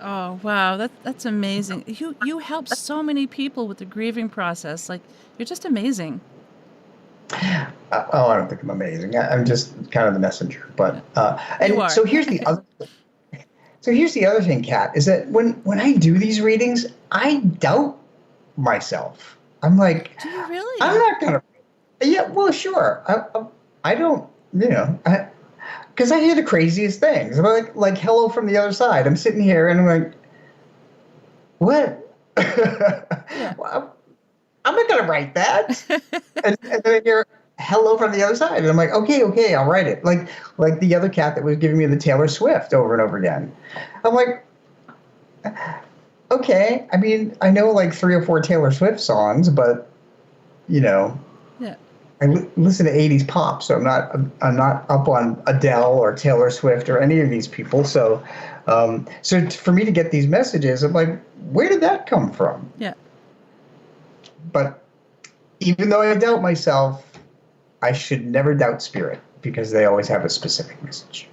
Oh, wow. That's amazing. You help so many people with the grieving process. Like, you're just amazing. Oh, I don't think I'm amazing. I'm just kind of the messenger. But You and are. so here's the other. So here's the other thing, Kat, is that when I do these readings, I doubt myself. I'm like, Do you I'm really? not gonna. Yeah, well, sure. I don't. Because I hear the craziest things. I'm like "Hello from the Other Side." I'm sitting here and I'm like, what? Yeah. Well, I'm not gonna write that. And then I hear "Hello from the Other Side," and I'm like, okay, I'll write it. Like the other cat that was giving me the Taylor Swift over and over again. I'm like, okay. I mean, I know like 3 or 4 Taylor Swift songs, but you know, Yeah. I listen to 80s pop, so I'm not up on Adele or Taylor Swift or any of these people. So for me to get these messages, I'm like, where did that come from? Yeah. But even though I doubt myself, I should never doubt spirit because they always have a specific message.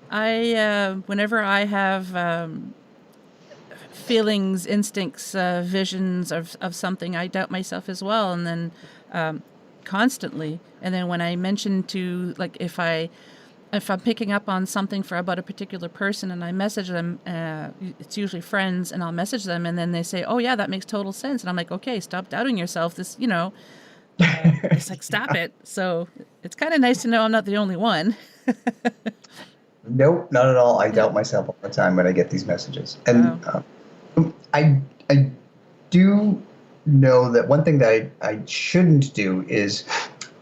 Whenever I have feelings, instincts, visions of something, I doubt myself as well. And then constantly. And then when I mention to, like, if I'm picking up on something about a particular person and I message them, it's usually friends, and I'll message them, and then they say, "Oh yeah, that makes total sense." And I'm like, "Okay, stop doubting yourself. This, it's like, stop it." So it's kind of nice to know I'm not the only one. Nope, not at all. I Yeah. doubt myself all the time when I get these messages. Wow. And I do know that one thing that I shouldn't do is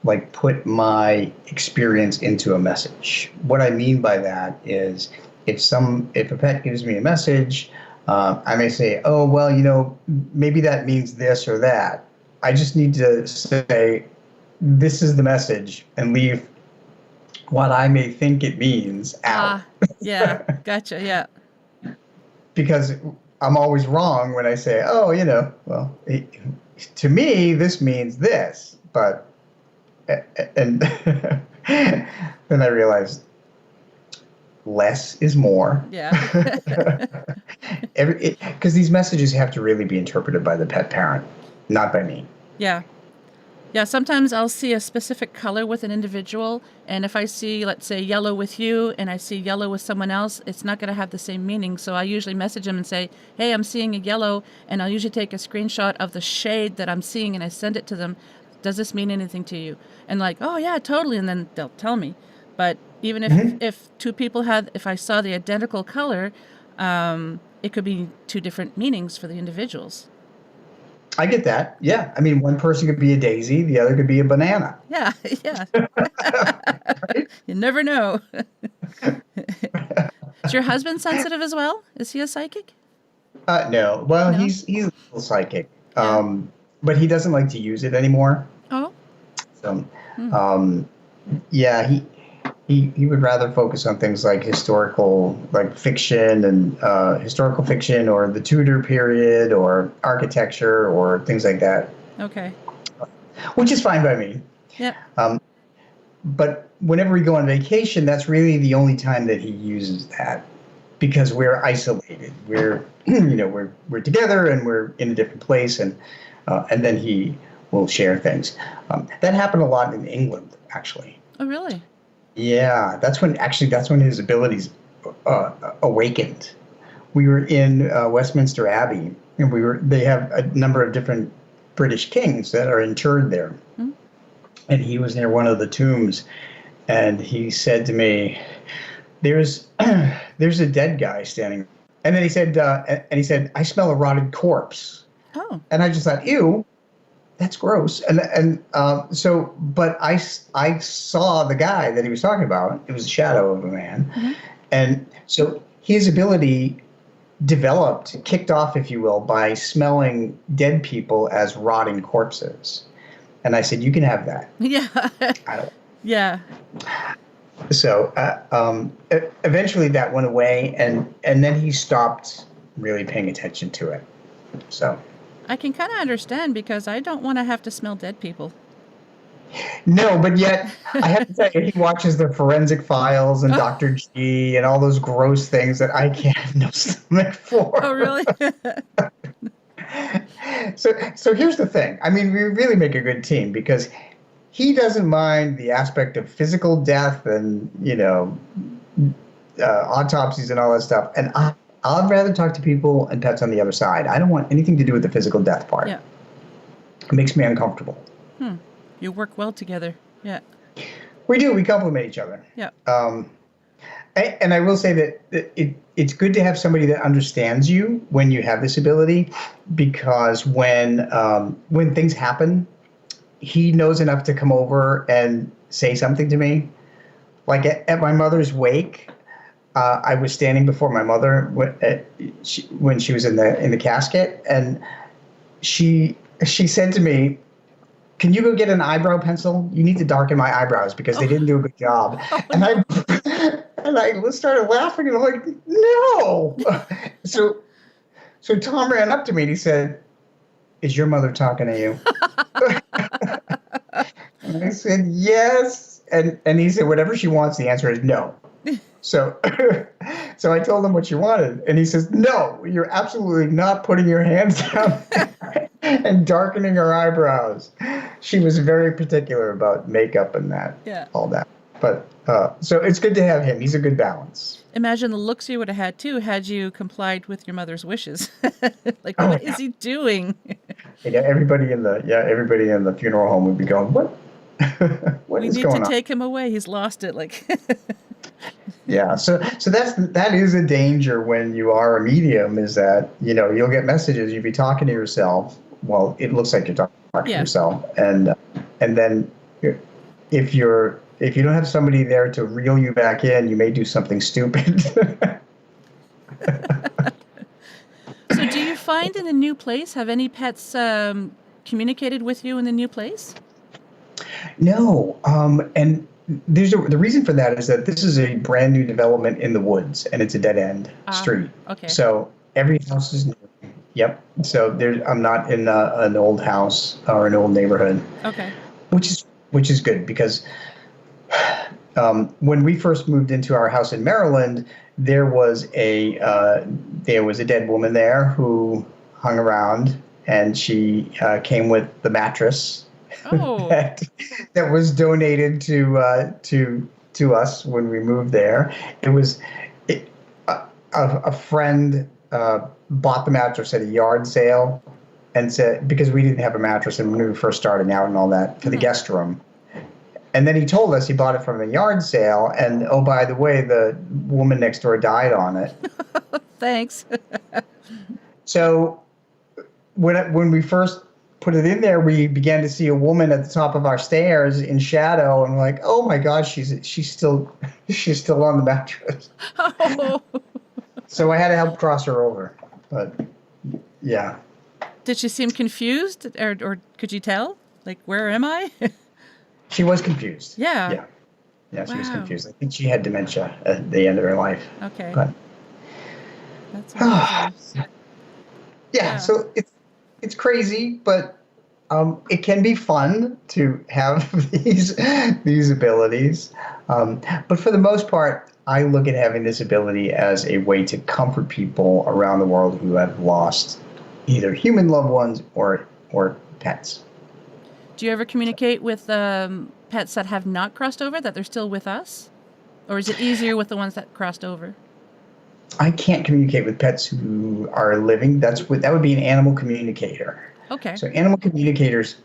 like put my experience into a message. What I mean by that is if a pet gives me a message, I may say, "Oh well, maybe that means this or that." I just need to say, "This is the message," and leave what I may think it means out. Yeah, gotcha. Yeah. Because I'm always wrong when I say, "Oh, well, to me this means this," but and then I realized less is more. Yeah. Because these messages have to really be interpreted by the pet parent, not by me. Yeah. Yeah, sometimes I'll see a specific color with an individual, and if I see, let's say, yellow with you and I see yellow with someone else, it's not going to have the same meaning. So I usually message them and say, "Hey, I'm seeing a yellow," and I'll usually take a screenshot of the shade that I'm seeing and I send it to them. "Does this mean anything to you?" And like, "Oh yeah, totally," and then they'll tell me. But even if two people if I saw the identical color, it could be two different meanings for the individuals. I get that. Yeah. I mean, one person could be a daisy, the other could be a banana. Yeah, yeah. You never know. Is your husband sensitive as well? Is he a psychic? No. Well, No? he's a little psychic, Yeah. but he doesn't like to use it anymore. Oh, So, yeah, he would rather focus on things like historical, like fiction and historical fiction, or the Tudor period, or architecture, or things like that, okay. which is fine by me. Yep. But whenever we go on vacation, that's really the only time that he uses that, because we're isolated. We're we're together and we're in a different place, and then he will share things. That happened a lot in England, actually. Oh, really? Yeah, that's when his abilities awakened. We were in Westminster Abbey, and they have a number of different British kings that are interred there, and he was near one of the tombs, and he said to me, "There's there's a dead guy standing." And then he said, "I smell a rotted corpse." Oh. And I just thought, "Ew, that's gross." But I saw the guy that he was talking about. It was a shadow of a man, Mm-hmm. and so his ability kicked off, if you will, by smelling dead people as rotting corpses. And I said, "You can have that." Yeah. I don't. Yeah. So eventually that went away, and then he stopped really paying attention to it. So I can kind of understand because I don't want to have to smell dead people. no, but yet I have to tell you, he watches the Forensic Files and Dr. G and all those gross things that I can't have no stomach for. Oh, really? So here's the thing. I mean, we really make a good team because he doesn't mind the aspect of physical death and, autopsies and all that stuff. And I'd rather talk to people and pets on the other side. I don't want anything to do with the physical death part. Yeah. It makes me uncomfortable. You work well together. Yeah. We do. We complement each other. Yeah. And I will say that it's good to have somebody that understands you when you have this ability, because when things happen, he knows enough to come over and say something to me. Like at my mother's wake, I was standing before my mother when she was in the casket, and she said to me, "Can you go get an eyebrow pencil? You need to darken my eyebrows because they didn't do a good job." And I started laughing, and I'm like, "No!" So Tom ran up to me and he said, "Is your mother talking to you?" And I said, "Yes." And he said, "Whatever she wants, the answer is no." So I told him what she wanted, and he says, "No, you're absolutely not putting your hands down and darkening her eyebrows." She was very particular about makeup and all that. But so it's good to have him. He's a good balance. Imagine the looks you would have had too had you complied with your mother's wishes. Like, what is he doing? Everybody in the funeral home would be going, "What? What is going on?" We need to take him away. He's lost it. Like. Yeah, so that is a danger when you are a medium, is that you'll get messages, you'll be talking to yourself. Well, it looks like you're talking to yourself, and then if you don't have somebody there to reel you back in, you may do something stupid. So, do you find in the new place, have any pets communicated with you in the new place? No, and the reason for that is that this is a brand new development in the woods, and it's a dead end street. Okay. So every house is new. Yep. So I'm not in an old house or an old neighborhood. Okay. Which is good because when we first moved into our house in Maryland, there was a dead woman there who hung around, and she came with the mattress. Oh. that was donated to us when we moved there. It was a friend bought the mattress at a yard sale, and said, because we didn't have a mattress and when we first started out and all that, for the guest room. And then he told us he bought it from a yard sale, and oh, by the way, the woman next door died on it. Thanks. So when we first put it in there, we began to see a woman at the top of our stairs in shadow, and we're like, "Oh my gosh, she's still on the mattress." Oh. So I had to help cross her over, but yeah. Did she seem confused, or could you tell? Like, where am I? She was confused. Yeah. Yeah, she was Wow. confused. I think she had dementia at the end of her life. Okay. But That's amazing. yeah, so it's crazy, but it can be fun to have these abilities. But for the most part, I look at having this ability as a way to comfort people around the world who have lost either human loved ones or pets. Do you ever communicate with pets that have not crossed over, that they're still with us? Or is it easier with the ones that crossed over? I can't communicate with pets who are living. That would be an animal communicator. Okay. So animal communicators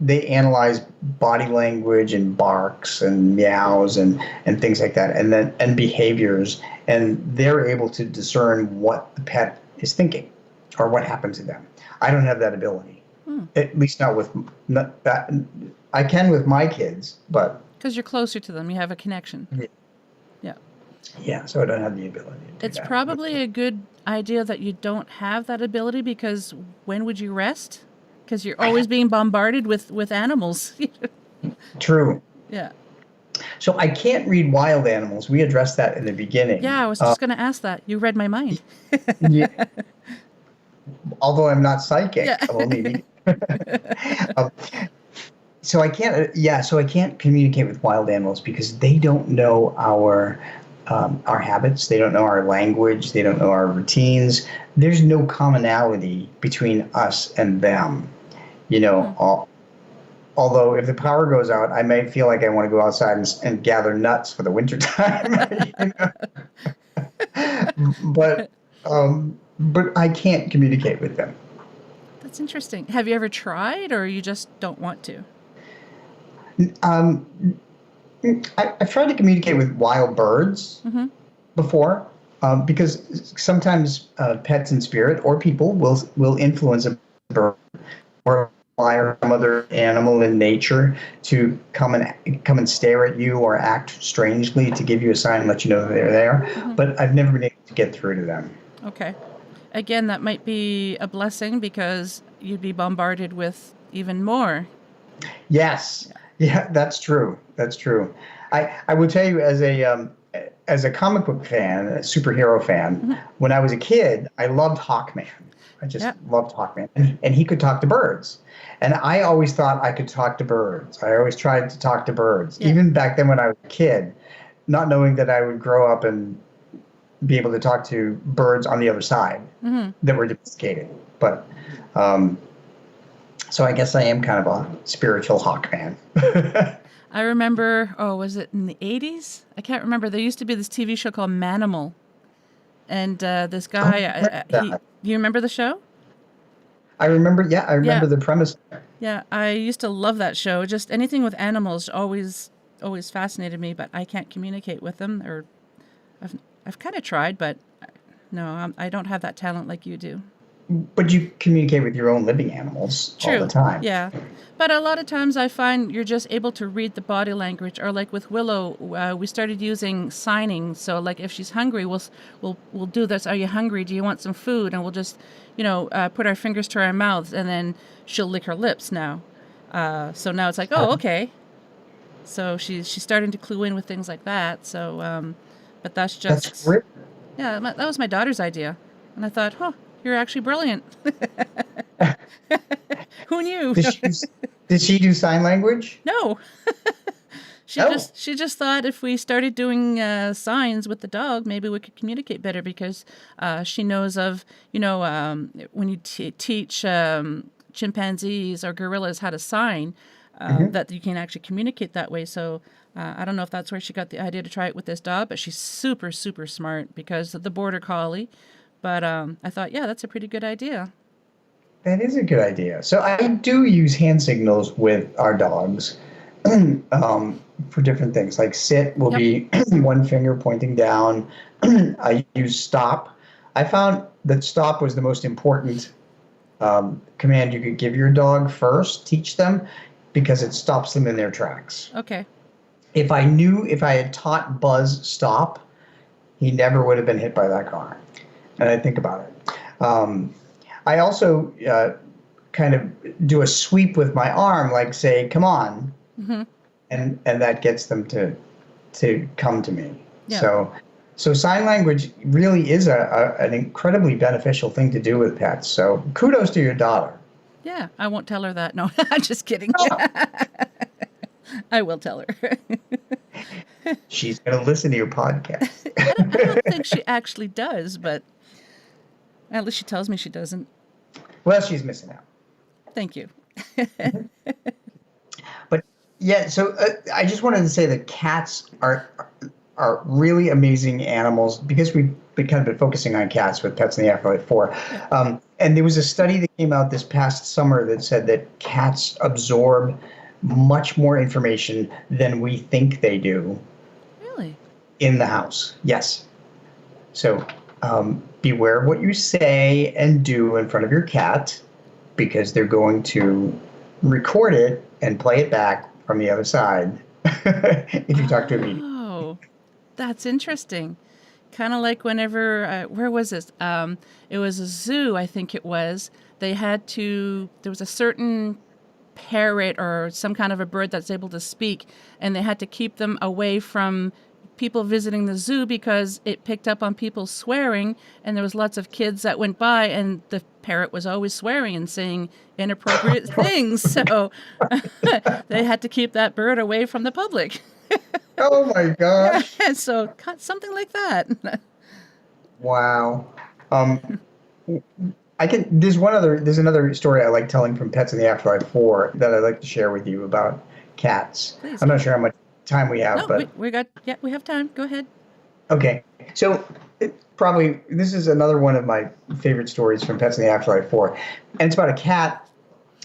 they analyze body language and barks and meows and things like that, and behaviors, and they're able to discern what the pet is thinking or what happened to them. I don't have that ability, at least not with that. I can with my kids, but because you're closer to them, you have a connection. Yeah, so I don't have the ability to do It's that. probably a good idea that you don't have that ability, because when would you rest? Because you're always being bombarded with animals. True. Yeah. So I can't read wild animals. We addressed that in the beginning. Yeah, I was just going to ask that. You read my mind. Yeah. Although I'm not psychic, Yeah. I'm only so I can't. So I can't communicate with wild animals because they don't know our habits. They don't know our language. They don't know our routines. There's no commonality between us and them. Although if the power goes out, I may feel like I want to go outside and gather nuts for the wintertime. But I can't communicate with them. That's interesting. Have you ever tried, or you just don't want to? I've tried to communicate with wild birds before, because sometimes pets in spirit or people will influence a bird or fly or some other animal in nature to come and stare at you or act strangely to give you a sign and let you know that they're there. But I've never been able to get through to them. Okay. Again, that might be a blessing because you'd be bombarded with even more. Yes. Yeah, that's true. That's true. I will tell you, as a comic book fan, a superhero fan, when I was a kid, I loved Hawkman. I just loved Hawkman. And he could talk to birds. And I always thought I could talk to birds. I always tried to talk to birds, even back then when I was a kid, not knowing that I would grow up and be able to talk to birds on the other side that were domesticated. But so I guess I am kind of a spiritual Hawkman. I remember, was it in the 80s? I can't remember. There used to be this TV show called Manimal. And this guy, you remember the show? I remember the premise. Yeah, I used to love that show. Just anything with animals always fascinated me, but I can't communicate with them. Or I've kind of tried, but no, I don't have that talent like you do. But you communicate with your own living animals all the time. Yeah. But a lot of times I find you're just able to read the body language, or like with Willow, we started using signing. So like if she's hungry, we'll do this. Are you hungry? Do you want some food? And we'll just, put our fingers to our mouths, and then she'll lick her lips now. So now it's like, oh, okay. So she's starting to clue in with things like that. So, but that's just... That's great. Yeah, that was my daughter's idea. And I thought, you're actually brilliant. Who knew? Did she do sign language? No. She just thought if we started doing signs with the dog, maybe we could communicate better, because she knows of, when you teach chimpanzees or gorillas how to sign, that you can actually communicate that way. So I don't know if that's where she got the idea to try it with this dog, but she's super, super smart because of the border collie. But I thought, that's a pretty good idea. That is a good idea. So I do use hand signals with our dogs for different things. Like sit will be one finger pointing down. I use stop. I found that stop was the most important command you could give your dog first, teach them, because it stops them in their tracks. Okay. If I had taught Buzz stop, he never would have been hit by that car. And I think about it. I also kind of do a sweep with my arm, like say, "Come on," and that gets them to come to me. Yeah. So sign language really is an incredibly beneficial thing to do with pets. So kudos to your daughter. Yeah, I won't tell her that. No, I'm just kidding. I will tell her. She's going to listen to your podcast. I don't think she actually does, but at least she tells me she doesn't. Well, she's missing out. Thank you. But yeah, so I just wanted to say that cats are really amazing animals, because we've kind of been focusing on cats with Pets in the Afterlife 4. And there was a study that came out this past summer that said that cats absorb much more information than we think they do Really? in the house. Yes. So beware of what you say and do in front of your cat, because they're going to record it and play it back from the other side if you talk to a medium. Oh, that's interesting. Kind of like whenever, where was this? It was a zoo, I think it was. There was a certain parrot or some kind of a bird that's able to speak, and they had to keep them away from people visiting the zoo because it picked up on people swearing, and there was lots of kids that went by, and the parrot was always swearing and saying inappropriate things. So they had to keep that bird away from the public. Oh my gosh. So something like that. Wow. There's another story I like telling from Pets in the Afterlife 4 that I'd like to share with you about cats. Please. I'm not sure how much time we have, No, but we have time. Go ahead. okay. So this is another one of my favorite stories from Pets in the Afterlife 4. And it's about a cat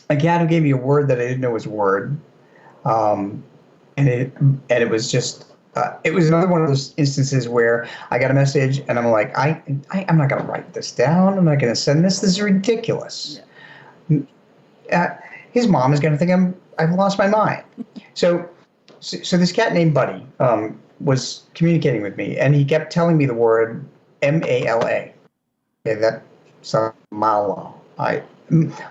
who gave me a word that I didn't know was a word. And it was just it was another one of those instances where I got a message and I'm like, I'm not going to write this down. I'm not going to send this. This is ridiculous. Yeah. His mom is going to think I've lost my mind. So this cat named Buddy was communicating with me, and he kept telling me the word M-A-L-A. Okay, that sounds mala.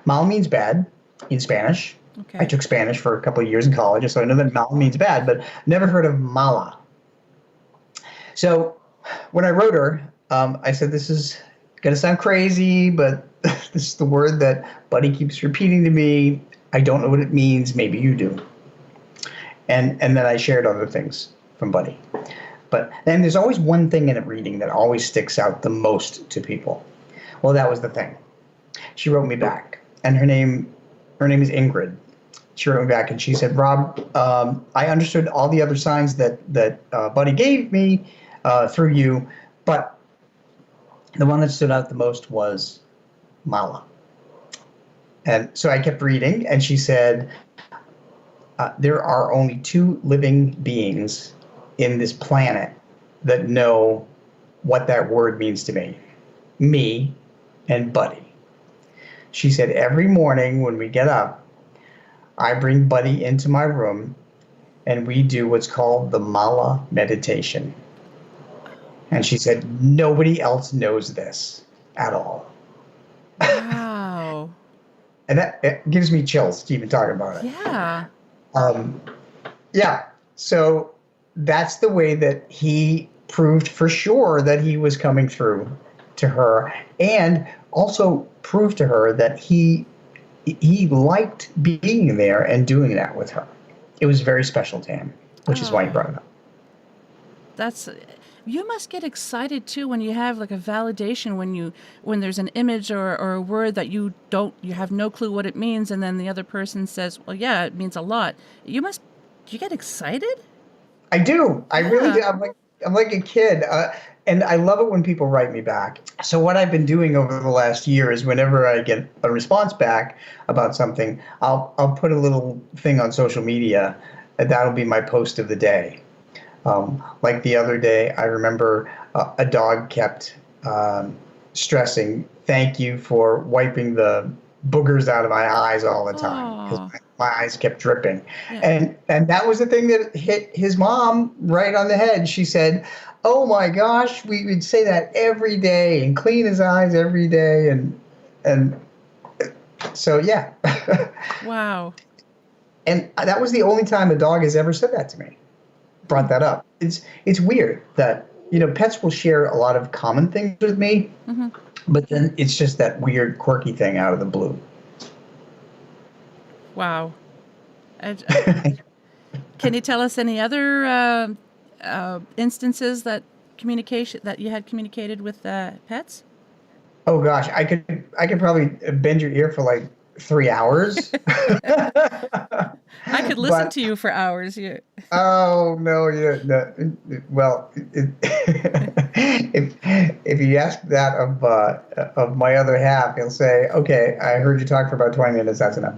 Mal means bad in Spanish. Okay. I took Spanish for a couple of years in college, so I know that mal means bad, but never heard of mala. So when I wrote her, I said, this is going to sound crazy, but this is the word that Buddy keeps repeating to me. I don't know what it means. Maybe you do. And then I shared other things from Buddy. But then there's always one thing in a reading that always sticks out the most to people. Well, that was the thing. She wrote me back, and her name is Ingrid. She wrote me back, and she said, Rob, I understood all the other signs that Buddy gave me through you, but the one that stood out the most was Mala. And so I kept reading, and she said, there are only two living beings in this planet that know what that word means to me and Buddy. She said, every morning when we get up, I bring Buddy into my room and we do what's called the Mala meditation. And she said, nobody else knows this at all. Wow. And it gives me chills to even talk about it. Yeah. Yeah. So that's the way that he proved for sure that he was coming through to her, and also proved to her that he liked being there and doing that with her. It was very special to him, which is why he brought it up. You must get excited too when you have like a validation, when there's an image or a word that you have no clue what it means, and then the other person says, well, yeah, it means a lot. Do you get excited? I do. I really do. I'm like a kid. And I love it when people write me back. So what I've been doing over the last year is whenever I get a response back about something, I'll put a little thing on social media, and that'll be my post of the day. Like the other day, I remember a dog kept stressing, thank you for wiping the boogers out of my eyes all the time, because my eyes kept dripping. Yeah. And that was the thing that hit his mom right on the head. She said, oh my gosh, we would say that every day and clean his eyes every day. And so, yeah. Wow. And that was the only time a dog has ever said that to me. Brought that up. It's weird that, pets will share a lot of common things with me, but then it's just that weird, quirky thing out of the blue. Wow. Can you tell us any other instances that you had communicated with pets? Oh gosh, I could probably bend your ear for like 3 hours. I could listen But to you for hours. You. oh no, no. Well, if you ask that of my other half, he'll say, "Okay, I heard you talk for about 20 minutes. That's enough."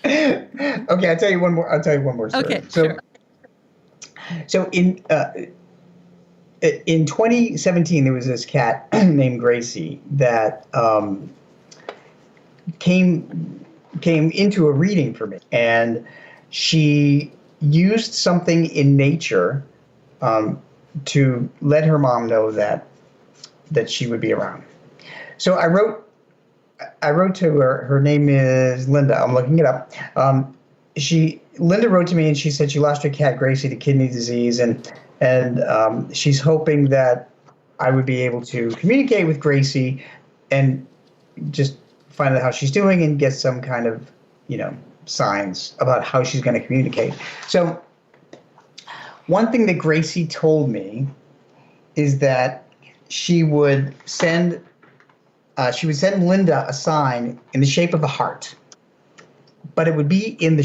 Okay, I'll tell you one more. I'll tell you one more story. Okay, sure. So in 2017, there was this cat named Gracie that came into a reading for me, and she used something in nature to let her mom know that she would be around. So I wrote to her. Her name is Linda. I'm looking it up. Linda wrote to me and she said she lost her cat Gracie to kidney disease, and she's hoping that I would be able to communicate with Gracie and just find out how she's doing and get some kind of, signs about how she's going to communicate. So one thing that Gracie told me is that she would send Linda a sign in the shape of a heart, but it would be in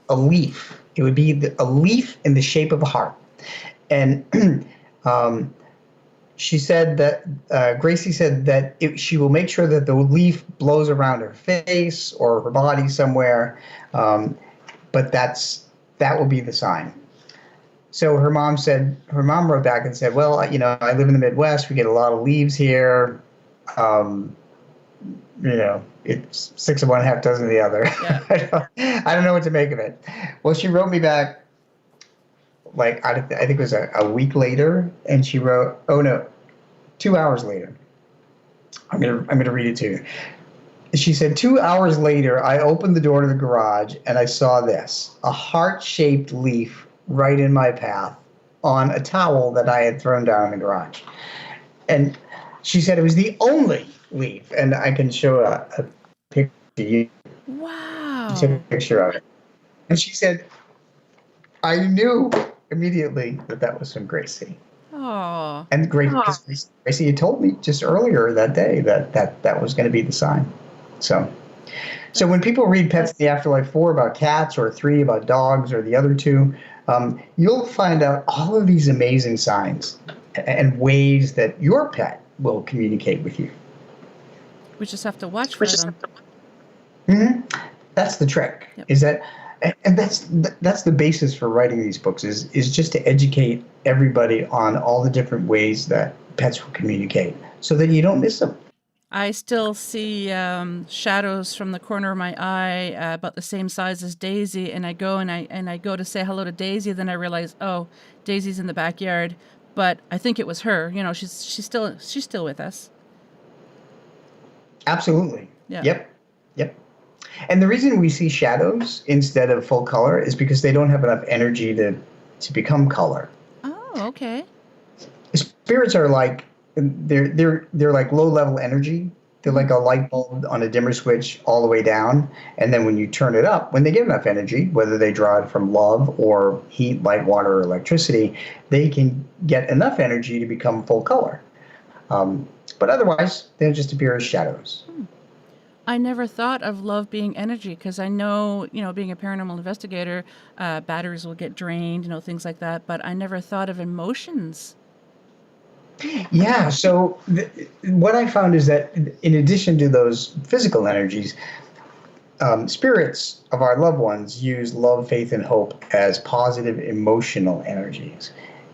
a leaf. It would be a leaf in the shape of a heart, and she said that Gracie said that she will make sure that the leaf blows around her face or her body somewhere, but that will be the sign. So her mom wrote back and said, "Well, I live in the Midwest. We get a lot of leaves here. It's 6 of one, half dozen of the other." Yeah. I don't know what to make of it. Well, she wrote me back, like, I think it was a week later, and she wrote, 2 hours later. I'm gonna read it to you. She said, 2 hours later, I opened the door to the garage and I saw this, a heart-shaped leaf right in my path on a towel that I had thrown down in the garage. And she said it was the only leaf, and I can show a picture to you. Wow. She took a picture of it. And she said, I knew immediately that was from Gracie. Oh. And Gracie had told me just earlier that day that was going to be the sign. So when people read Pets in the Afterlife 4 about cats, or 3 about dogs, or the other 2, you'll find out all of these amazing signs and ways that your pet will communicate with you. We just have to watch for them. Mm-hmm. That's the trick. Yep. Is that, and that's the basis for writing these books, is just to educate everybody on all the different ways that pets will communicate, so that you don't miss them. I still see shadows from the corner of my eye about the same size as Daisy, and I go to say hello to Daisy. Then I realize, oh, Daisy's in the backyard, but I think it was her. She's still with us. Absolutely. Yeah. Yep. And the reason we see shadows instead of full color is because they don't have enough energy to become color. Oh, okay. Spirits are like they're like low level energy. They're like a light bulb on a dimmer switch all the way down, and then when you turn it up, when they get enough energy, whether they draw it from love or heat, light, water, or electricity, they can get enough energy to become full color. But otherwise, they'll just appear as shadows. I never thought of love being energy, because I know, being a paranormal investigator, batteries will get drained, things like that. But I never thought of emotions. Yeah. So what I found is that in addition to those physical energies, spirits of our loved ones use love, faith, and hope as positive emotional energies.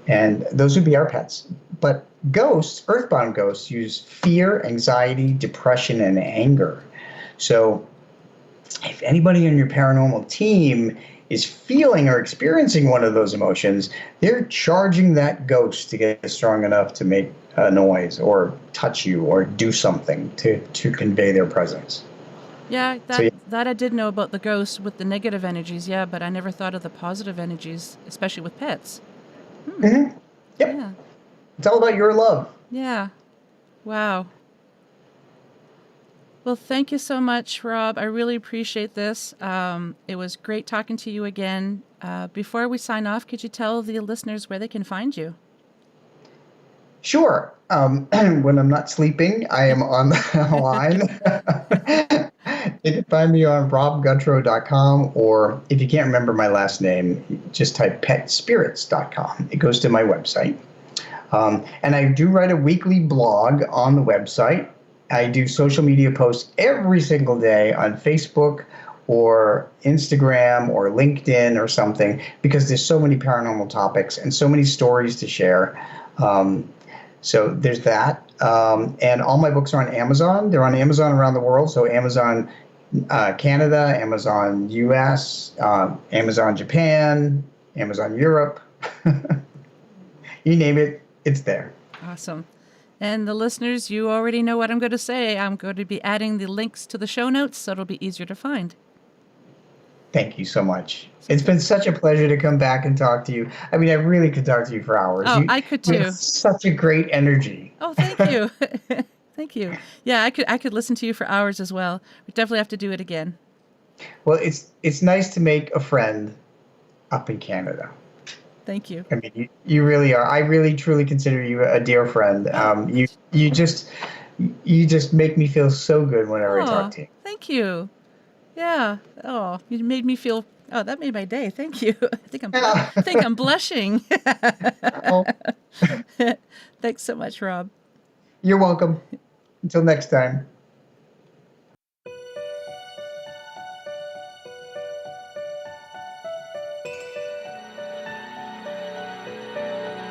And those would be our pets. But ghosts, earthbound ghosts, use fear, anxiety, depression, and anger. So if anybody on your paranormal team is feeling or experiencing one of those emotions, they're charging that ghost to get strong enough to make a noise or touch you or do something to convey their presence. Yeah, that I did know about the ghosts with the negative energies, but I never thought of the positive energies, especially with pets. Mm-hmm. Yep. Yeah. It's all about your love. Yeah. Wow. Well, thank you so much, Rob. I really appreciate this. It was great talking to you again. Before we sign off, could you tell the listeners where they can find you? Sure. When I'm not sleeping, I am on the line. You can find me on robgutro.com, or if you can't remember my last name, just type petspirits.com. It goes to my website. And I do write a weekly blog on the website. I do social media posts every single day on Facebook or Instagram or LinkedIn or something, because there's so many paranormal topics and so many stories to share. So there's that. And all my books are on Amazon. They're on Amazon around the world. So Amazon Canada, Amazon US, Amazon Japan, Amazon Europe. You name it, it's there. Awesome. And the listeners, you already know what I'm going to say. I'm going to be adding the links to the show notes, so it'll be easier to find. Thank you so much. It's been such a pleasure to come back and talk to you. I mean, I really could talk to you for hours. Oh, I could too. Such a great energy. Oh, thank you. Thank you. Yeah, I could listen to you for hours as well. We definitely have to do it again. Well, it's nice to make a friend up in Canada. Thank you. I mean, you really are. I really, truly consider you a dear friend. You just make me feel so good whenever I talk to you. Thank you. Yeah. Oh, you made me feel. Oh, that made my day. Thank you. I think I'm blushing. Oh. Thanks so much, Rob. You're welcome. Until next time.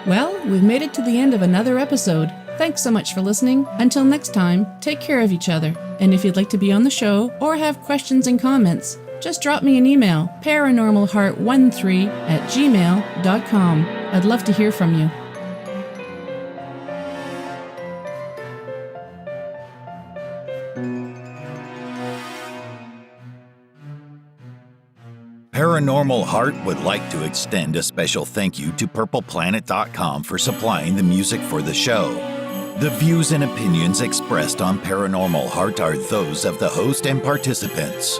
Well, we've made it to the end of another episode. Thanks so much for listening. Until next time, take care of each other. And if you'd like to be on the show or have questions and comments, just drop me an email, paranormalheart13@gmail.com. I'd love to hear from you. Paranormal Heart would like to extend a special thank you to PurplePlanet.com for supplying the music for the show. The views and opinions expressed on Paranormal Heart are those of the host and participants.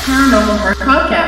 Paranormal Heart Podcast.